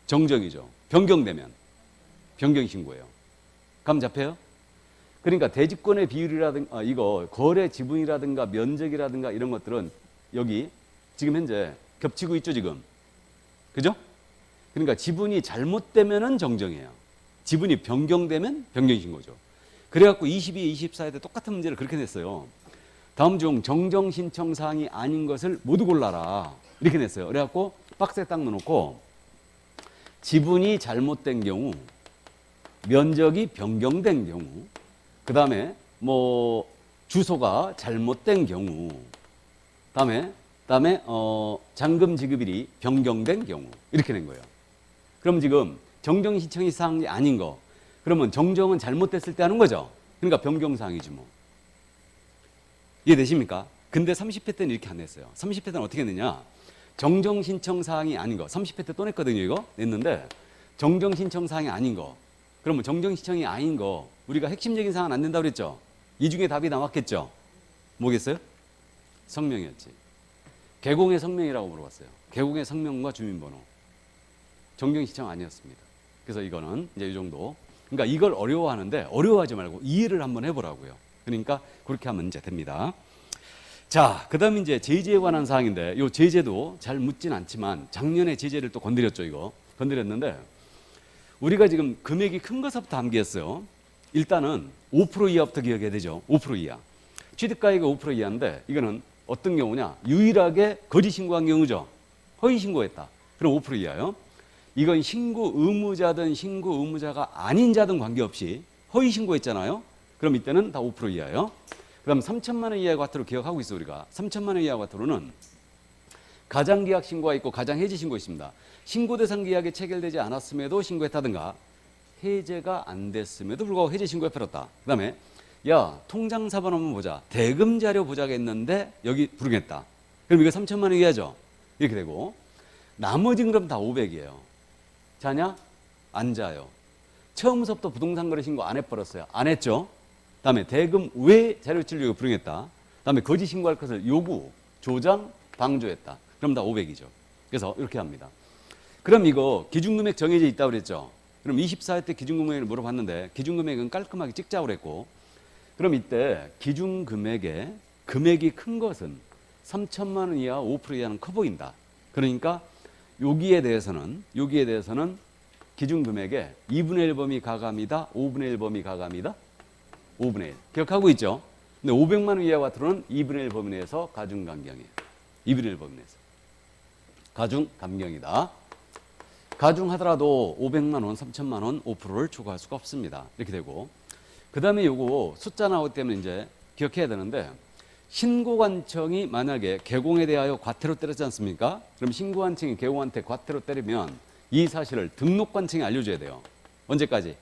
정정이죠. 변경되면 변경 신고예요. 감 잡혀요? 그러니까 대지권의 비율이라든가 이거 거래 지분이라든가 면적이라든가 이런 것들은 여기 지금 현재 겹치고 있죠, 지금. 그죠? 그러니까 지분이 잘못되면은 정정이에요. 지분이 변경되면 변경 신고죠. 그래갖고 22, 24에 때 똑같은 문제를 그렇게 냈어요. 다음 중 정정 신청 사항이 아닌 것을 모두 골라라, 이렇게 냈어요. 그래갖고 박스에 딱 넣어놓고 지분이 잘못된 경우, 면적이 변경된 경우, 그 다음에 뭐 주소가 잘못된 경우, 다음에 잔금 지급일이 변경된 경우, 이렇게 낸 거예요. 그럼 지금 정정 신청이 사항이 아닌 거, 그러면 정정은 잘못됐을 때 하는 거죠. 그러니까 변경 사항이지 뭐. 이해되십니까? 근데 30회 때는 이렇게 안 냈어요. 30회 때는 어떻게 했느냐? 정정 신청 사항이 아닌 거, 30회 때 또 냈거든요. 이거 냈는데 정정 신청 사항이 아닌 거, 그러면 정정 신청이 아닌 거 우리가 핵심적인 사항은 안 된다고 그랬죠. 이 중에 답이 나왔겠죠. 뭐겠어요? 성명이었지. 개공의 성명이라고 물어봤어요. 개공의 성명과 주민번호. 정정 신청 아니었습니다. 그래서 이거는 이제 이 정도. 그러니까 이걸 어려워하는데 어려워하지 말고 이해를 한번 해보라고요. 그러니까 그렇게 하면 이제 됩니다. 자, 그다음 이제 제재에 관한 사항인데 요 제재도 잘 묻진 않지만 작년에 제재를 또 건드렸죠. 이거 건드렸는데 우리가 지금 금액이 큰 것부터 암기했어요. 일단은 5% 이하부터 기억해야 되죠. 5% 이하. 취득가액이 5% 이하인데 이거는 어떤 경우냐? 유일하게 거짓 신고한 경우죠. 허위 신고했다. 그럼 5% 이하요. 이건 신고 의무자든 신고 의무자가 아닌 자든 관계없이 허위 신고했잖아요. 그럼 이때는 다 5% 이하요. 그럼 3천만 원 이하의 과태료 기억하고 있어 우리가. 3천만 원 이하 과태료는 가장계약 신고가 있고 가장해지 신고 있습니다. 신고 대상 계약이 체결되지 않았음에도 신고했다든가 해제가 안 됐음에도 불구하고 해제 신고해버렸다. 그 다음에 야 통장 사본 한번 보자. 대금 자료 보자가 있는데 여기 불응했다. 그럼 이거 3천만 원 이하죠. 이렇게 되고 나머지는 그럼 다 500이에요. 자냐? 안 자요. 처음부터 부동산 거래 신고 안 해버렸어요. 안 했죠. 다음에 대금 외 자료 출력을 불응했다. 다음에 거짓 신고할 것을 요구, 조장, 방조했다. 그럼 다 500이죠. 그래서 이렇게 합니다. 그럼 이거 기준금액 정해져 있다고 그랬죠. 그럼 24회 때 기준금액을 물어봤는데 기준금액은 깔끔하게 찍자고 그랬고 그럼 이때 기준금액에 금액이 큰 것은 3천만 원 이하 5% 이하는 커 보인다. 그러니까 여기에 대해서는 기준금액에 2분의 1 범위 가감이다. 5분의 1 범위 가감이다. 5분의 1. 기억하고 있죠? 근데 500만 원 이하 과태료는 2분의 1 범위 내에서 가중감경이에요. 2분의 1 범위 내에서. 가중감경이다. 가중하더라도 500만 원, 3천만 원, 5%를 초과할 수가 없습니다. 이렇게 되고 그 다음에 요거 숫자 나오기 때문에 이제 기억해야 되는데 신고관청이 만약에 개공에 대하여 과태료 때렸지 않습니까? 그럼 신고관청이 개공한테 과태료 때리면 이 사실을 등록관청에 알려줘야 돼요. 언제까지?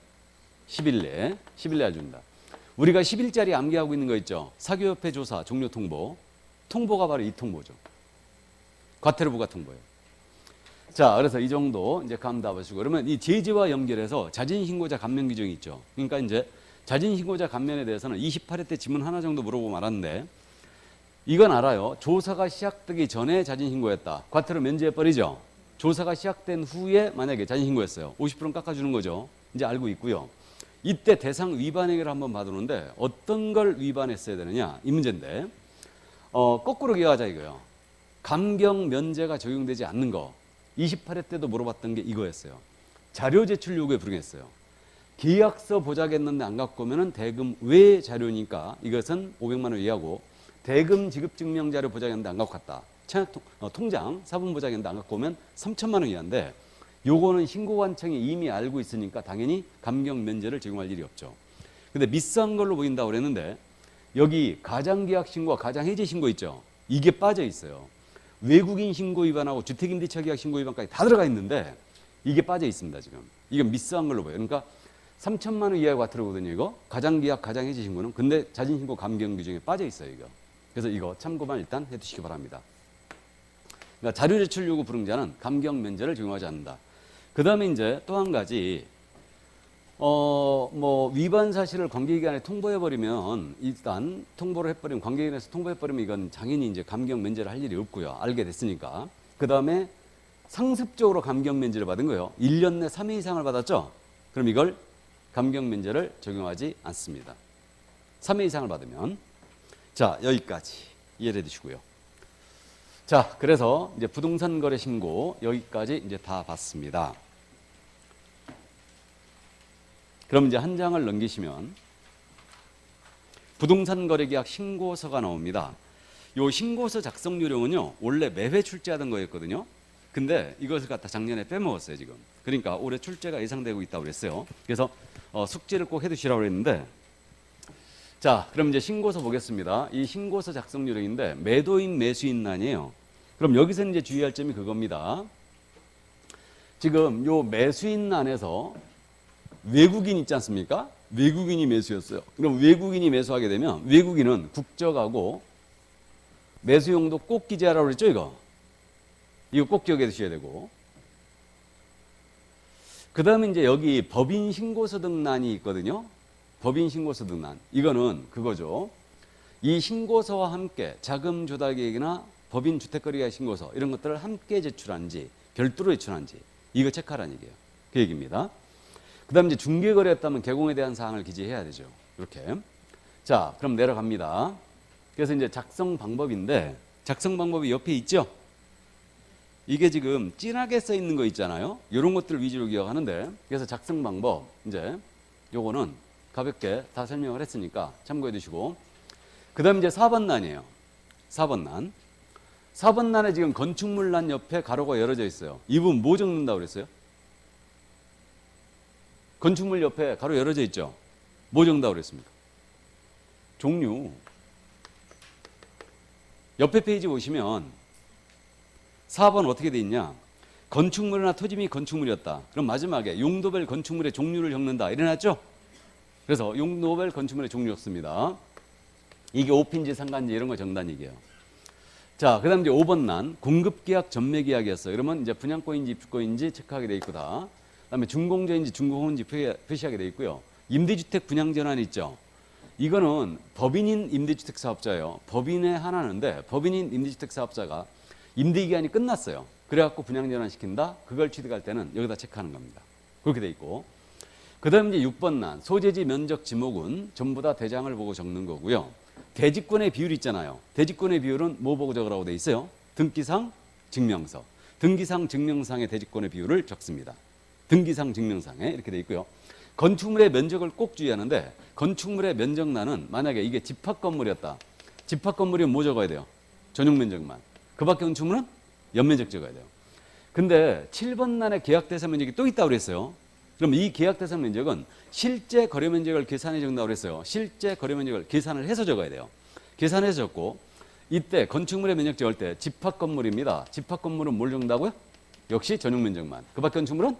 10일 내에 알려줍니다. 우리가 10일짜리 암기하고 있는 거 있죠? 사교협회 조사 종료 통보. 통보가 바로 이 통보죠. 과태료 부과 통보예요. 자, 그래서 이 정도 이제 감 잡으시고 그러면 이 제재와 연결해서 자진신고자 감면 규정이 있죠. 그러니까 이제 자진신고자 감면에 대해서는 28회 때 지문 하나 정도 물어보고 말았는데 이건 알아요. 조사가 시작되기 전에 자진신고했다. 과태료 면제해버리죠. 조사가 시작된 후에 만약에 자진신고했어요. 50%는 깎아주는 거죠. 이제 알고 있고요. 이때 대상 위반 행위를 한번 봐두는데 어떤 걸 위반했어야 되느냐 이 문제인데 거꾸로 기억하자 이거요. 감경 면제가 적용되지 않는 거 28회 때도 물어봤던 게 이거였어요. 자료 제출 요구에 불응했어요. 계약서 보자겠는데 안 갖고 오면은 대금 외 자료니까 이것은 500만 원 이하고 대금 지급 증명 자료 보자겠는데 안 갖고 갔다. 통장 사본 보자겠는데 안 갖고 오면 3천만 원 이하인데 요거는 신고관청이 이미 알고 있으니까 당연히 감경 면제를 적용할 일이 없죠. 근데 미스한 걸로 보인다고 그랬는데 여기 가장계약 신고와 가장해지 신고 있죠. 이게 빠져 있어요. 외국인 신고 위반하고 주택임대차 계약 신고 위반까지 다 들어가 있는데 이게 빠져 있습니다. 지금 이건 미스한 걸로 보여요. 그러니까 3천만 원 이하의 과태료거든요. 이거 가장계약 가장해지 신고는 근데 자진신고 감경 규정에 빠져 있어요. 이거. 그래서 이거 참고만 일단 해두시기 바랍니다. 그러니까 자료 제출 요구 불응자는 감경 면제를 적용하지 않는다. 그 다음에 이제 또 한 가지, 위반 사실을 관계기관에 통보해버리면, 일단 통보를 해버리면, 관계기관에서 통보해버리면 이건 당연히 이제 감경 면제를 할 일이 없고요. 알게 됐으니까. 그 다음에 상습적으로 감경 면제를 받은 거예요. 1년 내 3회 이상을 받았죠? 그럼 이걸 감경 면제를 적용하지 않습니다. 3회 이상을 받으면. 자, 여기까지 이해해 주시고요. 자, 그래서 이제 부동산 거래 신고 여기까지 이제 다 봤습니다. 그럼 이제 한 장을 넘기시면 부동산 거래 계약 신고서가 나옵니다. 요 신고서 작성 요령은요, 원래 매회 출제하던 거였거든요. 근데 이것을 갖다 작년에 빼먹었어요, 지금. 그러니까 올해 출제가 예상되고 있다고 그랬어요. 그래서 숙제를 꼭 해두시라고 했는데, 자, 그럼 이제 신고서 보겠습니다. 이 신고서 작성 요령인데 매도인 매수인란이에요. 그럼 여기서 이제 주의할 점이 그겁니다. 지금 요 매수인란에서 외국인 있지 않습니까? 외국인이 매수였어요. 그럼 외국인이 매수하게 되면 외국인은 국적하고 매수용도 꼭 기재하라고 그랬죠, 이거? 이거 꼭 기억해 두셔야 되고. 그 다음에 이제 여기 법인 신고서 등란이 있거든요. 법인 신고서 등란. 이거는 그거죠. 이 신고서와 함께 자금 조달 계획이나 법인 주택거래 계약 신고서 이런 것들을 함께 제출한지 별도로 제출한지 이거 체크하라는 얘기예요. 그 얘기입니다. 그 다음에 이제 중개거래였다면 개공에 대한 사항을 기재해야 되죠. 이렇게. 자, 그럼 내려갑니다. 그래서 이제 작성 방법인데 작성 방법이 옆에 있죠? 이게 지금 진하게 써 있는 거 있잖아요. 이런 것들 위주로 기억하는데 그래서 작성 방법 이제 요거는 가볍게 다 설명을 했으니까 참고해 두시고 그 다음 이제 4번 난이에요. 4번 난. 4번 난에 지금 건축물 난 옆에 가로가 열어져 있어요. 이 부분 뭐 적는다고 그랬어요? 건축물 옆에 가로 열어져 있죠? 뭐 적는다고 그랬습니까? 종류. 옆에 페이지 보시면 4번 어떻게 돼 있냐? 건축물이나 토지 및 건축물이었다. 그럼 마지막에 용도별 건축물의 종류를 적는다. 이래놨죠? 그래서 용도별 건축물의 종류였습니다. 이게 오핀지 상간지 이런 거 적는다는 얘기예요. 자, 그 다음 이제 5번 난 공급계약 전매계약이었어요. 그러면 이제 분양권인지 입주권인지 체크하게 돼 있고다. 그 다음에 준공자인지 준공허인지 표시하게 돼 있고요. 임대주택 분양전환 있죠? 이거는 법인인 임대주택 사업자예요. 법인에 하나는데 법인인 임대주택 사업자가 임대기간이 끝났어요. 그래갖고 분양전환 시킨다. 그걸 취득할 때는 여기다 체크하는 겁니다. 그렇게 돼 있고. 그 다음 이제 6번 난 소재지 면적 지목은 전부 다 대장을 보고 적는 거고요. 대지권의 비율 있잖아요. 대지권의 비율은 뭐 보고 적으라고 돼 있어요? 등기상 증명서. 등기상 증명상의 대지권의 비율을 적습니다. 등기상 증명상에 이렇게 돼 있고요. 건축물의 면적을 꼭 주의하는데 건축물의 면적란은 만약에 이게 집합 건물이었다. 집합 건물이면 뭐 적어야 돼요? 전용 면적만. 그 밖에 건축물은 연면적 적어야 돼요. 근데 7번 난에 계약 대상 면적이 또 있다고 그랬어요. 그럼 이 계약 대상 면적은 실제 거래 면적을 계산해 적는다고 그랬어요. 실제 거래 면적을 계산을 해서 적어야 돼요. 계산해서 적고 이때 건축물의 면적 적을 때 집합 건물입니다. 집합 건물은 뭘 적는다고요? 역시 전용 면적만. 그 밖에 건축물은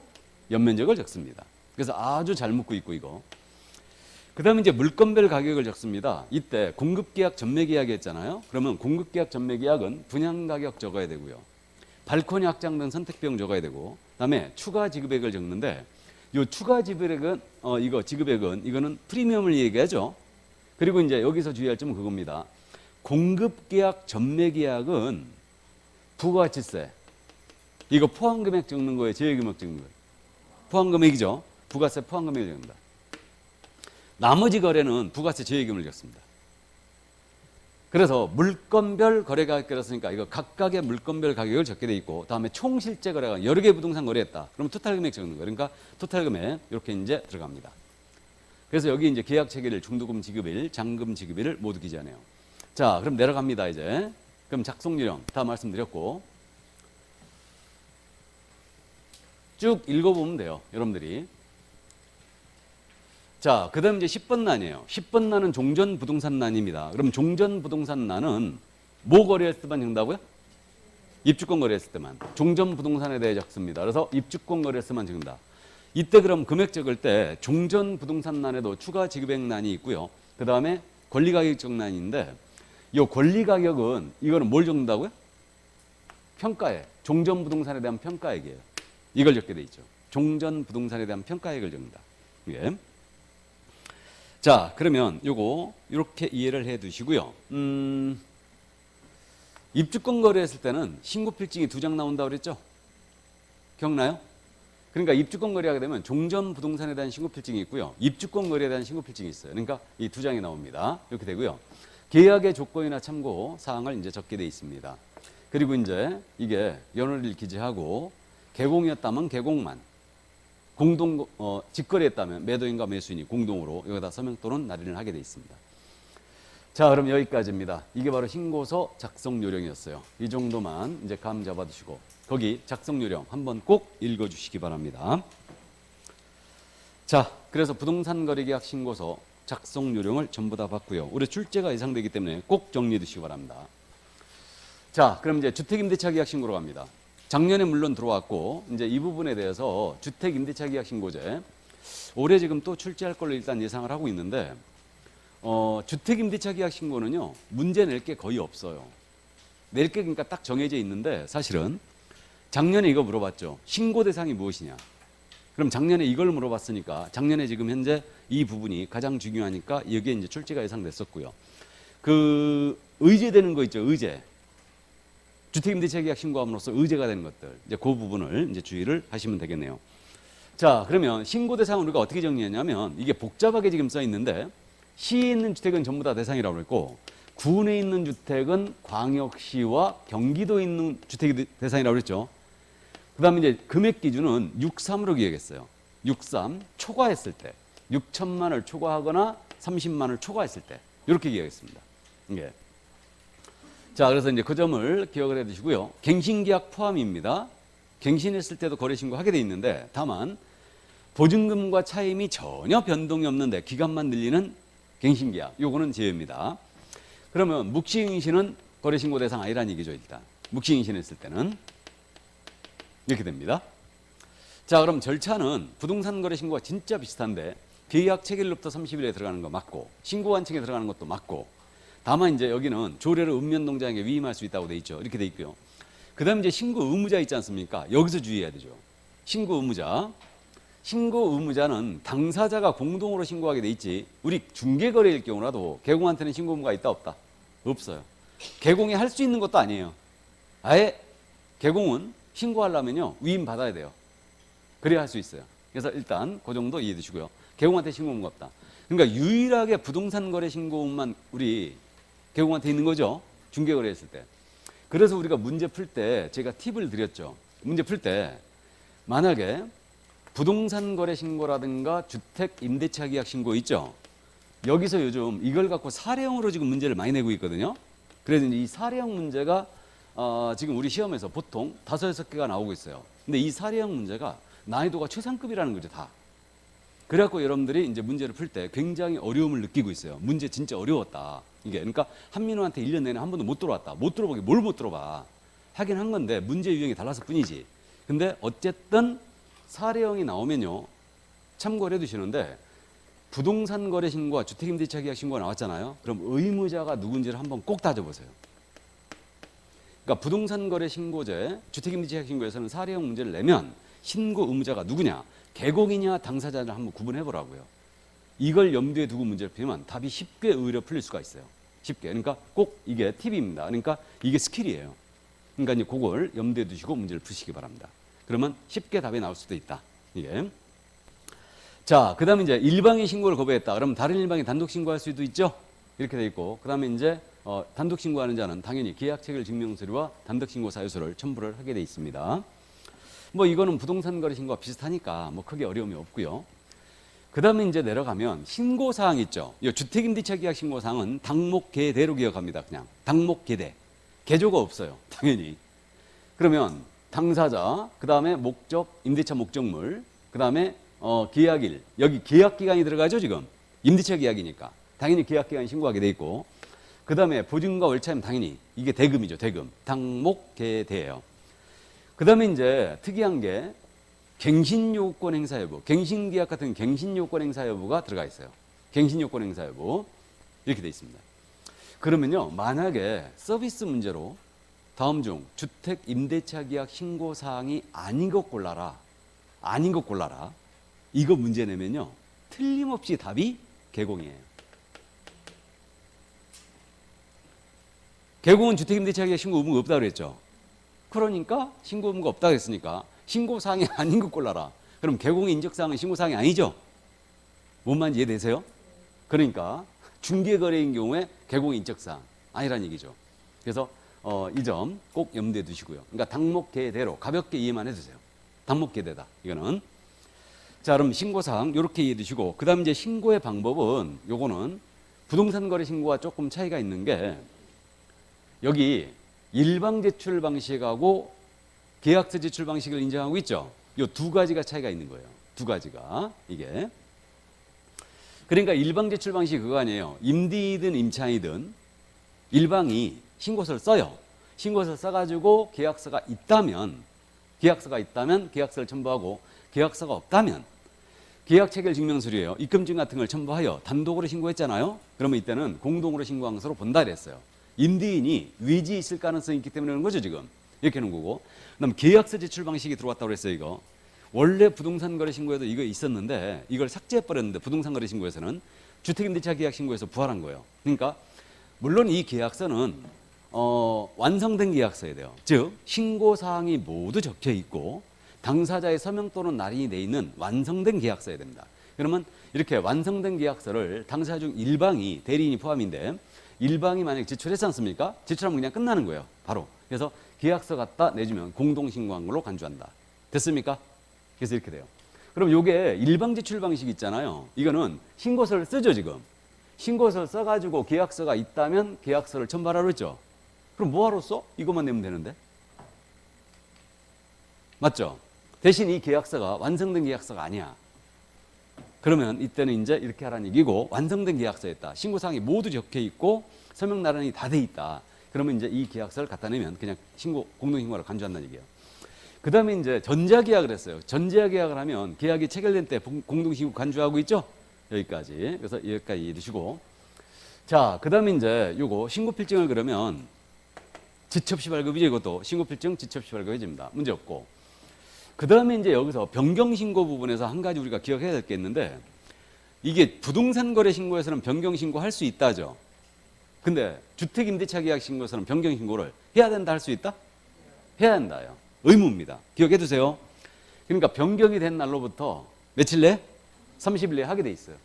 연면적을 적습니다. 그래서 아주 잘 묶고 있고 이거. 그 다음에 이제 물건별 가격을 적습니다. 이때 공급계약 전매계약이 했잖아요. 그러면 공급계약 전매계약은 분양가격 적어야 되고요. 발코니 확장 등 선택비용 적어야 되고 그다음에 추가 지급액을 적는데 이 추가 지급액은 이거 지급액은 이거는 프리미엄을 얘기하죠. 그리고 이제 여기서 주의할 점은 그겁니다. 공급계약 전매계약은 부가가치세 이거 포함금액 적는 거예요. 제외금액 적는 거예요. 포함금액이죠. 부가세 포함금액을 적는다. 나머지 거래는 부가세 제외금을 적습니다. 그래서 물건별 거래 가격이라 쓰니까 이거 각각의 물건별 가격을 적게 돼 있고 다음에 총 실제 거래가 여러 개 부동산 거래했다. 그러면 토탈 금액 적는 거예요. 그러니까 토탈 금액 이렇게 이제 들어갑니다. 그래서 여기 이제 계약 체결일, 중도금 지급일, 잔금 지급일을 모두 기재하네요. 자, 그럼 내려갑니다 이제. 그럼 작성 요령 다 말씀드렸고 쭉 읽어보면 돼요. 여러분들이. 자, 그 다음 이제 10번 난이에요. 10번 난은 종전부동산 난입니다. 그럼 종전부동산 난은 뭐 거래했을 때만 적는다고요? 입주권 거래했을 때만. 종전부동산에 대해 적습니다. 그래서 입주권 거래했을 때만 적는다. 이때 그럼 금액 적을 때 종전부동산 난에도 추가 지급액 난이 있고요. 그 다음에 권리가격적 난인데 이 권리가격은 이거는 뭘 적는다고요? 평가액. 종전부동산에 대한 평가액이에요. 이걸 적게 돼 있죠. 종전부동산에 대한 평가액을 적는다. 예. 자, 그러면 요거 이렇게 이해를 해 두시고요. 입주권 거래했을 때는 신고필증이 2장 나온다고 그랬죠? 기억나요? 그러니까 입주권 거래하게 되면 종전부동산에 대한 신고필증이 있고요. 입주권 거래에 대한 신고필증이 있어요. 그러니까 이 2장이 나옵니다. 이렇게 되고요. 계약의 조건이나 참고 사항을 이제 적게 돼 있습니다. 그리고 이제 이게 연월일 기재하고 개공이었다면 개공만 공동 직거래했다면 매도인과 매수인이 공동으로 여기다 서명 또는 날인을 하게 돼 있습니다. 자, 그럼 여기까지입니다. 이게 바로 신고서 작성 요령이었어요. 이 정도만 이제 감 잡아두시고 거기 작성 요령 한번 꼭 읽어주시기 바랍니다. 자, 그래서 부동산 거래계약 신고서 작성 요령을 전부 다 봤고요. 올해 출제가 예상되기 때문에 꼭 정리해 두시기 바랍니다. 자, 그럼 이제 주택임대차 계약 신고로 갑니다. 작년에 물론 들어왔고 이제 이 부분에 대해서 주택임대차 계약 신고제 올해 지금 또 출제할 걸로 일단 예상을 하고 있는데 주택임대차 계약 신고는요 문제 낼 게 거의 없어요. 낼 게 그러니까 딱 정해져 있는데 사실은 작년에 이거 물어봤죠. 신고 대상이 무엇이냐. 그럼 작년에 이걸 물어봤으니까 작년에 지금 현재 이 부분이 가장 중요하니까 여기에 이제 출제가 예상됐었고요. 그 의제되는 거 있죠. 의제. 주택임대차 계약 신고함으로써 의제가 되는 것들, 이제 그 부분을 이제 주의를 하시면 되겠네요. 자, 그러면 신고 대상을 우리가 어떻게 정리했냐면 이게 복잡하게 지금 써 있는데 시에 있는 주택은 전부 다 대상이라고 그랬고 군에 있는 주택은 광역시와 경기도에 있는 주택이 대상이라고 그랬죠. 그 다음에 이제 금액 기준은 6.3으로 기억했어요. 6.3 초과했을 때 6천만을 초과하거나 30만을 초과했을 때 이렇게 기억했습니다. 예. 자, 그래서 이제 그 점을 기억을 해 두시고요. 갱신계약 포함입니다. 갱신했을 때도 거래신고 하게 돼 있는데 다만 보증금과 차임이 전혀 변동이 없는데 기간만 늘리는 갱신계약 요거는 제외입니다. 그러면 묵시갱신은 거래신고 대상 아니라는 얘기죠. 일단 묵시갱신했을 때는 이렇게 됩니다. 자, 그럼 절차는 부동산 거래신고가 진짜 비슷한데 계약 체결로부터 30일에 들어가는 거 맞고 신고 완청에 들어가는 것도 맞고 다만 이제 여기는 조례로 읍면동장에게 위임할 수 있다고 돼 있죠. 이렇게 돼 있고요. 그 다음에 이제 신고 의무자 있지 않습니까? 여기서 주의해야 되죠. 신고 의무자. 신고 의무자는 당사자가 공동으로 신고하게 돼 있지 우리 중개거래일 경우라도 개공한테는 신고 의무가 있다 없다? 없어요. 개공이 할 수 있는 것도 아니에요. 아예 개공은 신고하려면요 위임 받아야 돼요. 그래야 할 수 있어요. 그래서 일단 그 정도 이해해 두시고요. 개공한테 신고 의무가 없다. 그러니까 유일하게 부동산 거래 신고 의무만 우리 개공한테 있는 거죠. 중개거래 했을 때. 그래서 우리가 문제 풀 때 제가 팁을 드렸죠. 문제 풀 때 만약에 부동산 거래 신고라든가 주택 임대차 계약 신고 있죠. 여기서 요즘 이걸 갖고 사례형으로 지금 문제를 많이 내고 있거든요. 그래서 이 사례형 문제가 지금 우리 시험에서 보통 5, 6개가 나오고 있어요. 근데 이 사례형 문제가 난이도가 최상급이라는 거죠, 다. 그래갖고 여러분들이 이제 문제를 풀 때 굉장히 어려움을 느끼고 있어요. 문제 진짜 어려웠다. 이게 그러니까 한민호한테 1년 내내 한 번도 못 들어봤다. 못 들어보게 뭘 못 들어봐. 하긴 한 건데 문제 유형이 달랐을 뿐이지. 근데 어쨌든 사례형이 나오면요 참고를 해두시는데 부동산 거래 신고와 주택임대차 계약 신고가 나왔잖아요. 그럼 의무자가 누군지를 한번 꼭 따져보세요. 그러니까 부동산 거래 신고제, 주택임대차 계약 신고에서는 사례형 문제를 내면 신고 의무자가 누구냐, 개공이냐 당사자를 한번 구분해 보라고요. 이걸 염두에 두고 문제를 풀면 답이 쉽게 의외로 풀릴 수가 있어요. 쉽게. 그러니까 꼭 이게 팁입니다. 그러니까 이게 스킬이에요. 그러니까 이제 그걸 염두에 두시고 문제를 푸시기 바랍니다. 그러면 쉽게 답이 나올 수도 있다. 이게. 자, 그 다음에 이제 일방이 신고를 거부했다. 그러면 다른 일방이 단독 신고할 수도 있죠. 이렇게 돼 있고, 그 다음에 이제 단독 신고하는 자는 당연히 계약 체결 증명서류와 단독 신고 사유서를 첨부를 하게 돼 있습니다. 뭐 이거는 부동산 거래 신고와 비슷하니까 뭐 크게 어려움이 없고요. 그 다음에 이제 내려가면 신고사항 있죠. 이 주택임대차 계약 신고사항은 당목계대로 기억합니다. 그냥 당목계대. 개조가 없어요. 당연히. 그러면 당사자, 그 다음에 목적, 임대차 목적물, 그 다음에 계약일. 여기 계약기간이 들어가죠 지금. 임대차 계약이니까. 당연히 계약기간 신고하게 돼 있고, 그 다음에 보증과 월차임 당연히 이게 대금이죠. 대금. 당목계대예요. 그 다음에 이제 특이한 게 갱신요건 행사 여부, 갱신계약 같은 갱신요건 행사 여부가 들어가 있어요. 갱신요건 행사 여부 이렇게 돼 있습니다. 그러면요 만약에 서비스 문제로 다음 중 주택 임대차 계약 신고 사항이 아닌 것 골라라, 아닌 것 골라라, 이거 문제 내면요 틀림없이 답이 개공이에요. 개공은 주택 임대차 계약 신고 의무가 없다고 그랬죠. 그러니까 신고 의무가 없다고 했으니까 신고사항이 아닌 것 골라라. 그럼 개공의 인적사항은 신고사항이 아니죠? 뭔 말인지 이해되세요? 그러니까 중개거래인 경우에 개공의 인적사항 아니란 얘기죠. 그래서 이 점 꼭 염두에 두시고요. 그러니까 당목계대로 가볍게 이해만 해주세요. 당목계대다 이거는. 자, 그럼 신고사항 이렇게 이해해 두시고, 그 다음 이제 신고의 방법은 요거는 부동산 거래 신고와 조금 차이가 있는 게 여기 일방 제출 방식하고 계약서 제출 방식을 인정하고 있죠. 이 두 가지가 차이가 있는 거예요. 두 가지가 이게. 그러니까 일방 제출 방식이 그거 아니에요. 임대이든 임차이든 일방이 신고서를 써요. 신고서를 써가지고 계약서가 있다면 계약서를 첨부하고, 계약서가 없다면 계약 체결 증명서류예요. 입금증 같은 걸 첨부하여 단독으로 신고했잖아요. 그러면 이때는 공동으로 신고한 것으로 본다 그랬어요. 임대인이 외지에 있을 가능성이 있기 때문에 그런 거죠 지금. 이렇게 하는 거고. 그다음 계약서 제출 방식이 들어왔다고 그랬어요. 이거 원래 부동산 거래 신고에도 이거 있었는데 이걸 삭제해 버렸는데 부동산 거래 신고에서는 주택임대차 계약 신고에서 부활한 거예요. 그러니까 물론 이 계약서는 완성된 계약서여야 돼요. 즉 신고 사항이 모두 적혀 있고 당사자의 서명 또는 날인이 돼 있는 완성된 계약서여야 됩니다. 그러면 이렇게 완성된 계약서를 당사자 중 일방이 대리인이 포함인데 일방이 만약에 지출했지 않습니까? 지출하면 그냥 끝나는 거예요. 바로. 그래서 계약서 갖다 내주면 공동신고한 걸로 간주한다. 됐습니까? 그래서 이렇게 돼요. 그럼 요게 일방 지출 방식 있잖아요. 이거는 신고서를 쓰죠, 지금. 신고서를 써가지고 계약서가 있다면 계약서를 첨부하라고 했죠. 그럼 뭐하러 써? 이것만 내면 되는데. 맞죠? 대신 이 계약서가 완성된 계약서가 아니야. 그러면 이때는 이제 이렇게 하라는 얘기고 완성된 계약서였다. 신고사항이 모두 적혀 있고 서명 나란히 다 돼 있다. 그러면 이제 이 계약서를 갖다 내면 그냥 공동신고를 간주한다는 얘기예요. 그 다음에 이제 전자계약을 했어요. 전자계약을 하면 계약이 체결된 때 공동신고 간주하고 있죠? 여기까지. 그래서 여기까지 이해해 두시고. 자, 그 다음에 이제 요거 신고필증을 그러면 지첩시 발급이죠. 이것도 신고필증 지첩시 발급해집니다. 문제 없고. 그 다음에 이제 여기서 변경신고 부분에서 한 가지 우리가 기억해야 될 게 있는데 이게 부동산 거래 신고에서는 변경신고 할 수 있다죠. 근데 주택임대차 계약 신고에서는 변경신고를 해야 된다 할 수 있다? 해야 한다요. 의무입니다. 기억해 두세요. 그러니까 변경이 된 날로부터 며칠 내? 30일 내에 하게 돼 있어요.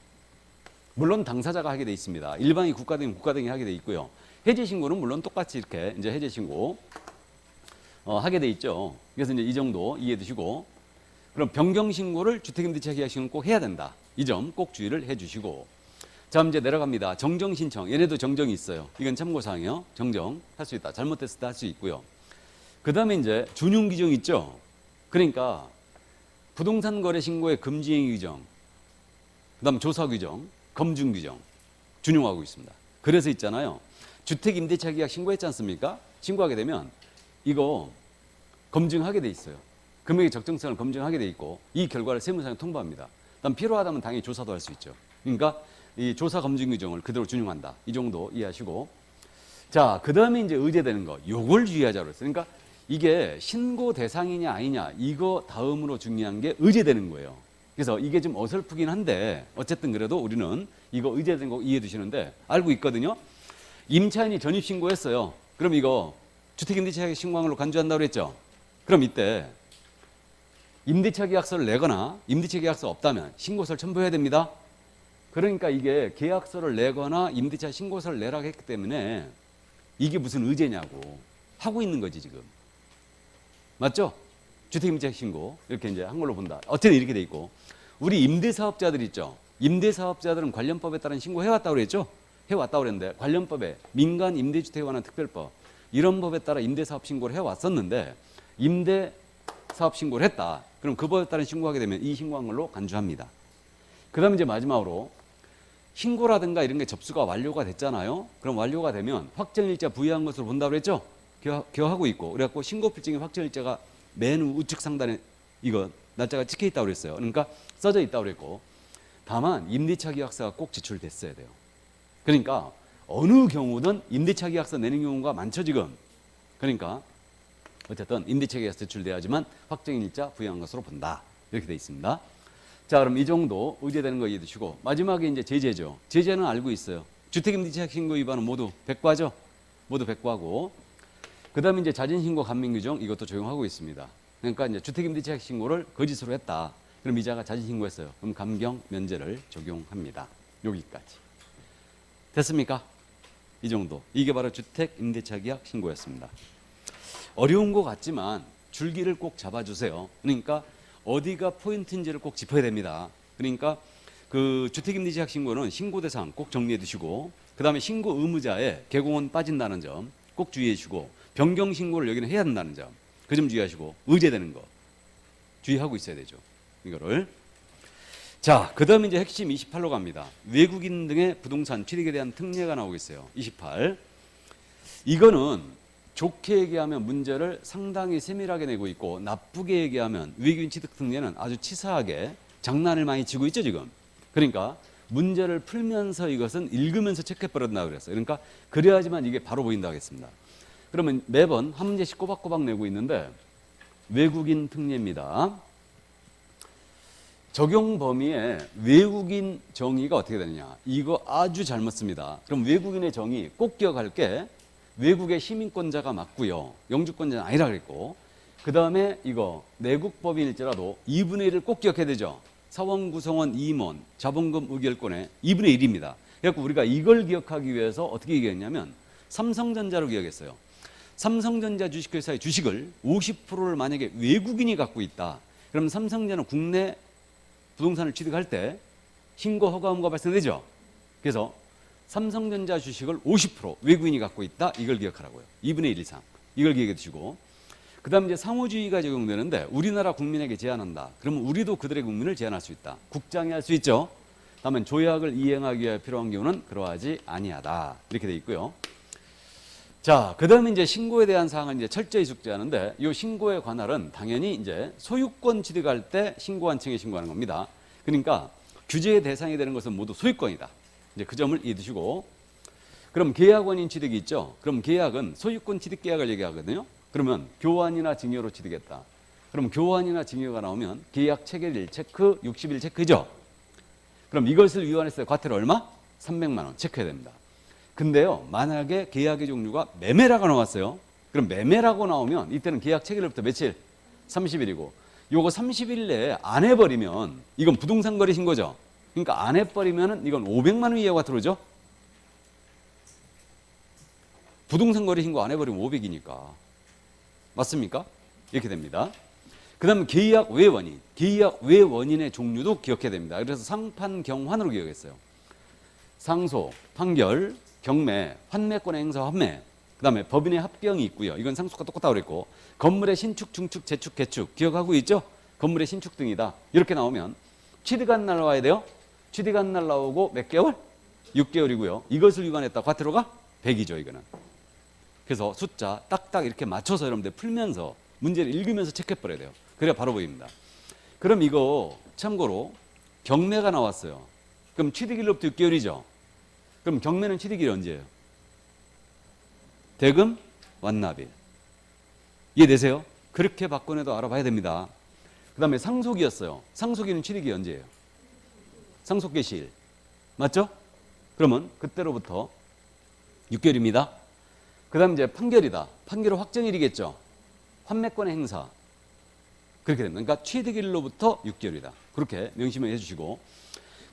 물론 당사자가 하게 돼 있습니다. 일반이 국가등이 하게 돼 있고요. 해지신고는 물론 똑같이 이렇게 이제 해지신고 하게 돼 있죠. 그래서 이제 이 정도 이해해 두시고 그럼 변경신고를 주택임대차 계약신고는 꼭 해야 된다. 이 점 꼭 주의를 해 주시고 자 이제 내려갑니다. 정정신청 얘네도 정정이 있어요. 이건 참고사항이요. 정정 할 수 있다. 잘못됐을 때 할 수 있고요. 그 다음에 이제 준용 규정 있죠. 그러니까 부동산 거래 신고의 금지행위 규정 그 다음 조사 규정 검증 규정 준용하고 있습니다. 그래서 있잖아요. 주택임대차 계약 신고했지 않습니까? 신고하게 되면 이거 검증하게 돼 있어요. 금액의 적정성을 검증하게 돼 있고 이 결과를 세무사에 통보합니다. 그다음 필요하다면 당연히 조사도 할 수 있죠. 그러니까 이 조사 검증 규정을 그대로 준용한다. 이 정도 이해하시고 자, 그다음에 이제 의제되는 거. 요걸 주의하자고 했어요. 그러니까 이게 신고 대상이냐 아니냐 이거 다음으로 중요한 게 의제되는 거예요. 그래서 이게 좀 어설프긴 한데 어쨌든 그래도 우리는 이거 의제된 거 이해해 두시는데 알고 있거든요. 임차인이 전입신고했어요. 그럼 이거 주택임대차 신고한 걸로 간주한다고 그랬죠. 그럼 이때 임대차 계약서를 내거나 임대차 계약서 없다면 신고서를 첨부해야 됩니다. 그러니까 이게 계약서를 내거나 임대차 신고서를 내라고 했기 때문에 이게 무슨 의제냐고 하고 있는 거지 지금. 맞죠? 주택임대차 신고 이렇게 이제 한 걸로 본다. 어쨌든 이렇게 돼 있고 우리 임대사업자들 있죠. 임대사업자들은 관련법에 따른 신고해왔다고 그랬죠. 해왔다고 그랬는데 관련법에 민간 임대주택에 관한 특별법 이런 법에 따라 임대사업 신고를 해왔었는데 임대사업 신고를 했다. 그럼 그 법에 따른 신고하게 되면 이 신고한 걸로 간주합니다. 그 다음에 이제 마지막으로 신고라든가 이런 게 접수가 완료가 됐잖아요. 그럼 완료가 되면 확정일자 부여한 것으로 본다고 그랬죠. 기억하고 있고 그래갖고 신고필증의 확정일자가 맨 우측 상단에 이거 날짜가 찍혀 있다고 그랬어요. 그러니까 써져 있다고 그랬고 다만 임대차 계약서가 꼭 지출됐어야 돼요. 그러니까 어느 경우든 임대차 계약서 내는 경우가 많죠 지금. 그러니까 어쨌든 임대차 계약서 제출돼야지만 확정일자 부여한 것으로 본다. 이렇게 돼 있습니다. 자, 그럼 이 정도 의제되는 거 이해해 두시고 마지막에 이제 제재죠. 제재는 알고 있어요. 주택임대차 신고 위반은 모두 백과죠. 모두 백과고 그 다음에 이제 자진신고 감민규정 이것도 적용하고 있습니다. 그러니까 이제 주택임대차 신고를 거짓으로 했다. 그럼 이자가 자진신고했어요. 그럼 감경 면제를 적용합니다. 여기까지. 됐습니까? 이 정도. 이게 바로 주택임대차 계약 신고였습니다. 어려운 것 같지만 줄기를 꼭 잡아주세요. 그러니까 어디가 포인트인지를 꼭 짚어야 됩니다. 그러니까 그 주택임대차 신고는 신고 대상 꼭 정리해 두시고 그 다음에 신고 의무자에 개공은 빠진다는 점 꼭 주의해 주시고 변경 신고를 여기는 해야 된다는 점 그 점 주의하시고 의제되는 거 주의하고 있어야 되죠. 이거를 자, 그 다음에 이제 핵심 28로 갑니다. 외국인 등의 부동산 취득에 대한 특례가 나오고 있어요. 28 이거는 좋게 얘기하면 문제를 상당히 세밀하게 내고 있고 나쁘게 얘기하면 외국인 취득 특례는 아주 치사하게 장난을 많이 치고 있죠 지금. 그러니까 문제를 풀면서 이것은 읽으면서 체크해버렸다 그랬어요. 그러니까 그래야지만 이게 바로 보인다 하겠습니다. 그러면 매번 한 문제씩 꼬박꼬박 내고 있는데 외국인 특례입니다. 적용 범위에 외국인 정의가 어떻게 되느냐. 이거 아주 잘못 씁니다. 그럼 외국인의 정의 꼭 기억할 게 외국의 시민권자가 맞고요. 영주권자는 아니라 그랬고 그 다음에 이거 내국법인일지라도 2분의 1을 꼭 기억해야 되죠. 사원 구성원 임원 자본금 의결권의 2분의 1입니다. 그래서 우리가 이걸 기억하기 위해서 어떻게 얘기했냐면 삼성전자로 기억했어요. 삼성전자 주식회사의 주식을 50%를 만약에 외국인이 갖고 있다. 그럼 삼성전자는 국내 부동산을 취득할 때 신고 허가 의무가 발생되죠. 그래서 삼성전자 주식을 50% 외국인이 갖고 있다. 이걸 기억하라고요. 2분의 1 이상. 이걸 기억해 두시고. 그 다음 이제 상호주의가 적용되는데 우리나라 국민에게 제한한다. 그러면 우리도 그들의 국민을 제한할 수 있다. 국장이 할 수 있죠. 다음에 조약을 이행하기 위해 필요한 경우는 그러하지 아니하다. 이렇게 돼 있고요. 자, 그 다음에 이제 신고에 대한 사항을 이제 철저히 숙지하는데 이 신고의 관할은 당연히 이제 소유권 취득할 때 신고한 층에 신고하는 겁니다. 그러니까 규제의 대상이 되는 것은 모두 소유권이다. 이제 그 점을 이해 두시고. 그럼 계약원인 취득이 있죠. 그럼 계약은 소유권 취득 계약을 얘기하거든요. 그러면 교환이나 증여로 취득했다. 그럼 교환이나 증여가 나오면 계약 체결일 체크, 60일 체크죠. 그럼 이것을 위반했을 때 과태료 얼마? 300만 원 체크해야 됩니다. 근데요, 만약에 계약의 종류가 매매라고 나왔어요. 그럼 매매라고 나오면 이때는 계약 체결일부터 며칠? 30일이고 요거 30일 내에 안 해버리면 이건 부동산 거래신 거죠. 그러니까 안 해버리면 이건 500만 원 이하가 들어오죠. 부동산 거래 신고 안 해버리면 500이니까. 맞습니까? 이렇게 됩니다. 그 다음 계약 외 원인. 계약 외 원인의 종류도 기억해야 됩니다. 그래서 상판, 경환으로 기억했어요. 상소, 판결, 경매, 환매권의 행사, 환매. 그 다음에 법인의 합병이 있고요. 이건 상속과 똑같다고 그랬고, 건물의 신축, 중축, 재축, 개축 기억하고 있죠? 건물의 신축 등이다. 이렇게 나오면 취득한 날 나와야 돼요. 취득한 날 나오고 몇 개월? 6개월이고요. 이것을 위반했다. 과태료가 100이죠. 이거는. 그래서 숫자 딱딱 이렇게 맞춰서 여러분들 풀면서 문제를 읽으면서 체크해버려야 돼요. 그래야 바로 보입니다. 그럼 이거 참고로 경매가 나왔어요. 그럼 취득일로부터 6개월이죠. 그럼 경매는 취득일이 언제예요? 대금 완납일. 이해되세요? 그렇게 바꿔내도 알아봐야 됩니다. 그 다음에 상속이었어요. 상속일은 취득이 언제예요? 상속 개시일. 맞죠? 그러면 그때로부터 6개월입니다. 그 다음 이제 판결이다. 판결은 확정일이겠죠. 환매권의 행사. 그렇게 됩니다. 그러니까 취득일로부터 6개월이다. 그렇게 명심을 해주시고.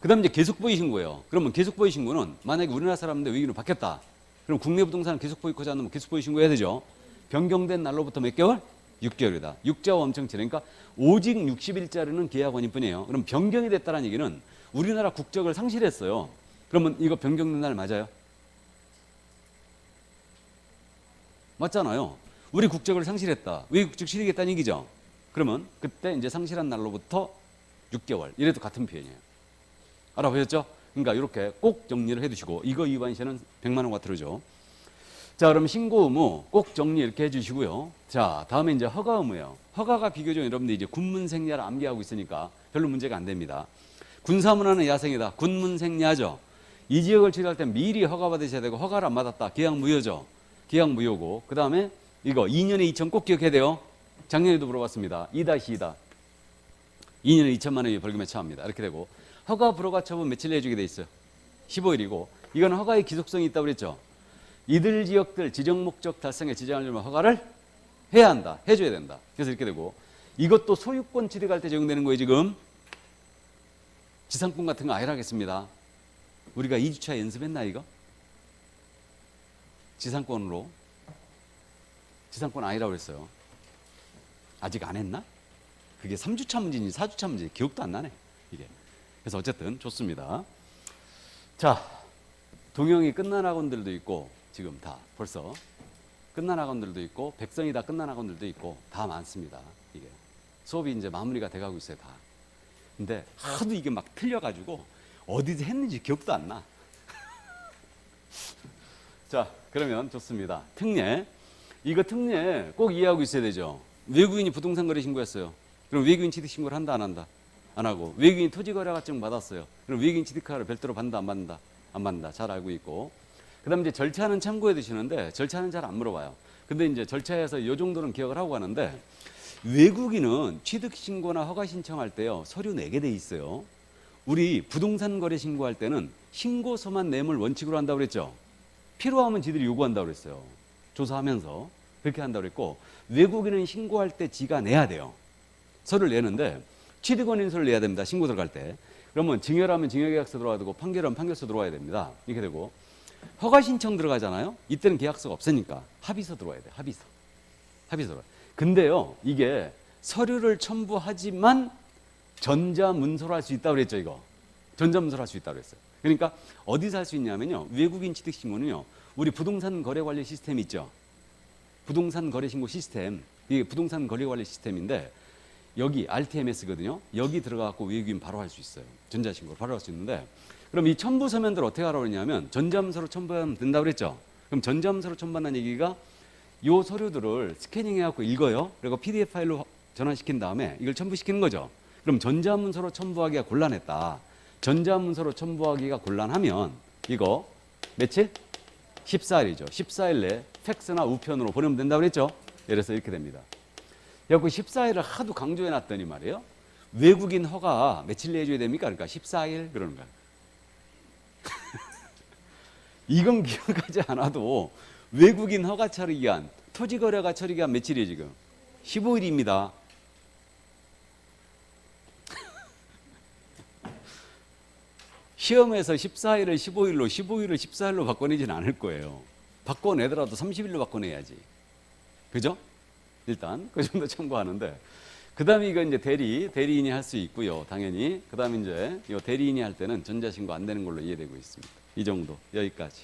그 다음 이제 계속보유 신고예요. 그러면 계속보유 신고는 만약에 우리나라 사람인데 외국인으로 바뀌었다. 그럼 국내 부동산을 계속보유하지 않으면 계속보유 신고해야 되죠. 변경된 날로부터 몇 개월? 6개월이다. 6자와 엄청 지르니까 오직 60일짜리는 계약원인 뿐이에요. 그럼 변경이 됐다는 얘기는 우리나라 국적을 상실했어요. 그러면 이거 변경된 날 맞아요? 맞잖아요. 우리 국적을 상실했다. 외국 국적 취득했다는 얘기죠. 그러면 그때 이제 상실한 날로부터 6개월. 이래도 같은 표현이에요. 알아보셨죠? 그러니까 이렇게 꼭 정리를 해두시고 이거 위반 시에는 100만 원과 들어오죠. 자, 그럼 신고 의무 꼭 정리 이렇게 해주시고요. 자, 다음에 이제 허가 의무예요. 허가가 비교적 여러분들 이제 군문생야를 암기하고 있으니까 별로 문제가 안 됩니다. 군사문화는 야생이다. 군문생야죠. 이 지역을 취득할 때 미리 허가 받으셔야 되고 허가를 안 받았다. 계약 무효죠. 계약 무효고. 그 다음에 이거 2년에 2천 꼭 기억해야 돼요. 작년에도 물어봤습니다. 2-2다. 2년에 2천만 원의 벌금에 처합니다. 이렇게 되고 허가 불허가 처분 며칠 내주게 돼 있어요. 15일이고 이건 허가의 기속성이 있다고 그랬죠. 이들 지역들 지정 목적 달성에 지정하려면 허가를 해야 한다. 해줘야 된다. 그래서 이렇게 되고 이것도 소유권 취득할 때 적용되는 거예요. 지금 지상권 같은 거 아니라 하겠습니다. 우리가 2주차 연습했나 이거? 지상권으로 지상권 아니라고 그랬어요. 아직 안 했나? 그게 3주차 문제인지 4주차 문제인지 기억도 안 나네 이게. 그래서 어쨌든 좋습니다. 자, 동영이 끝난 학원들도 있고 지금 다 벌써 끝난 학원들도 있고 백성이 다 끝난 학원들도 있고 다 많습니다. 이게 수업이 이제 마무리가 돼가고 있어요 다. 근데 하도 이게 막 틀려가지고 어디서 했는지 기억도 안 나. 자, 그러면 좋습니다. 특례. 이거 특례 꼭 이해하고 있어야 되죠. 외국인이 부동산 거래 신고했어요. 그럼 외국인 취득 신고를 한다 안 한다? 안 하고. 외국인 토지 거래 허가증 받았어요. 그럼 외국인 취득허가를 별도로 받는다 안 받는다? 안 받는다. 잘 알고 있고. 그다음 이제 절차는 참고해 두시는데 절차는 잘 안 물어봐요. 근데 이제 절차에서 이 정도는 기억을 하고 가는데 외국인은 취득 신고나 허가 신청할 때요. 서류 내게 돼 있어요. 우리 부동산 거래 신고할 때는 신고서만 내물 원칙으로 한다고 그랬죠. 필요하면 지들이 요구한다고 그랬어요. 조사하면서 그렇게 한다고 그랬고 외국인은 신고할 때 지가 내야 돼요. 서류를 내는데 취득원인서를 내야 됩니다. 신고 들어갈 때. 그러면 증여라면 증여계약서 들어와야 되고 판결하면 판결서 들어와야 됩니다. 이렇게 되고 허가 신청 들어가잖아요. 이때는 계약서가 없으니까 합의서 들어와야 돼요. 합의서 들어와요. 근데요, 이게 서류를 첨부하지만 전자문서로 할 수 있다고 그랬죠. 이거 전자문서로 할 수 있다고 그랬어요. 그러니까 어디서 할 수 있냐면요, 외국인 취득신고는요, 우리 부동산 거래 관리 시스템 있죠. 부동산 거래 신고 시스템, 이게 부동산 거래 관리 시스템인데 여기 RTMS거든요. 여기 들어가고 외국인 바로 할 수 있어요. 전자신고를 바로 할 수 있는데, 그럼 이 첨부 서면들 어떻게 하라고 그러냐면 전자문서로 첨부하면 된다고 그랬죠. 그럼 전자문서로 첨부한다는 얘기가 요 서류들을 스캐닝해갖고 읽어요. 그리고 PDF 파일로 전환시킨 다음에 이걸 첨부시키는 거죠. 그럼 전자문서로 첨부하기가 곤란했다. 전자문서로 첨부하기가 곤란하면 이거 며칠? 14일이죠. 14일 내에 팩스나 우편으로 보내면 된다고 그랬죠. 그래서 이렇게 됩니다. 그래서 14일을 하도 강조해 놨더니 말이에요. 외국인 허가 며칠 내에 줘야 됩니까? 그러니까 14일 그러는 거야. 이건 기억하지 않아도 외국인 허가 처리 기한, 토지거래가 처리 기한 며칠이에요 지금? 15일입니다. 시험에서 14일을 15일로, 15일을 14일로 바꿔내지는 않을 거예요. 바꿔내더라도 30일로 바꿔내야지. 그죠? 일단 그 정도 참고하는데, 그 다음에 이거 이제 대리인이 할 수 있고요. 당연히. 그 다음에 이제 이 대리인이 할 때는 전자신고 안 되는 걸로 이해되고 있습니다. 이 정도, 여기까지.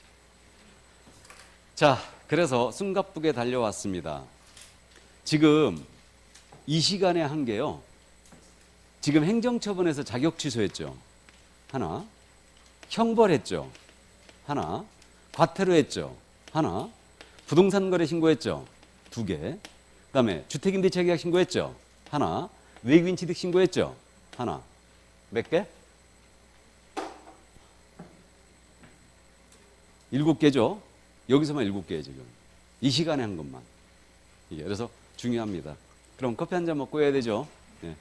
자, 그래서 숨가쁘게 달려왔습니다. 지금 이 시간에 한 게요, 지금 행정처분에서 자격 취소했죠. 하나. 형벌했죠. 하나. 과태료 했죠. 하나. 부동산 거래 신고했죠. 2개. 그다음에 주택임대차 계약 신고했죠. 하나. 외국인 취득 신고했죠. 하나. 몇 개? 7개죠. 여기서만 7개예요 지금. 이 시간에 한 것만. 이게 그래서 중요합니다. 그럼 커피 한 잔 먹고 해야 되죠. 네.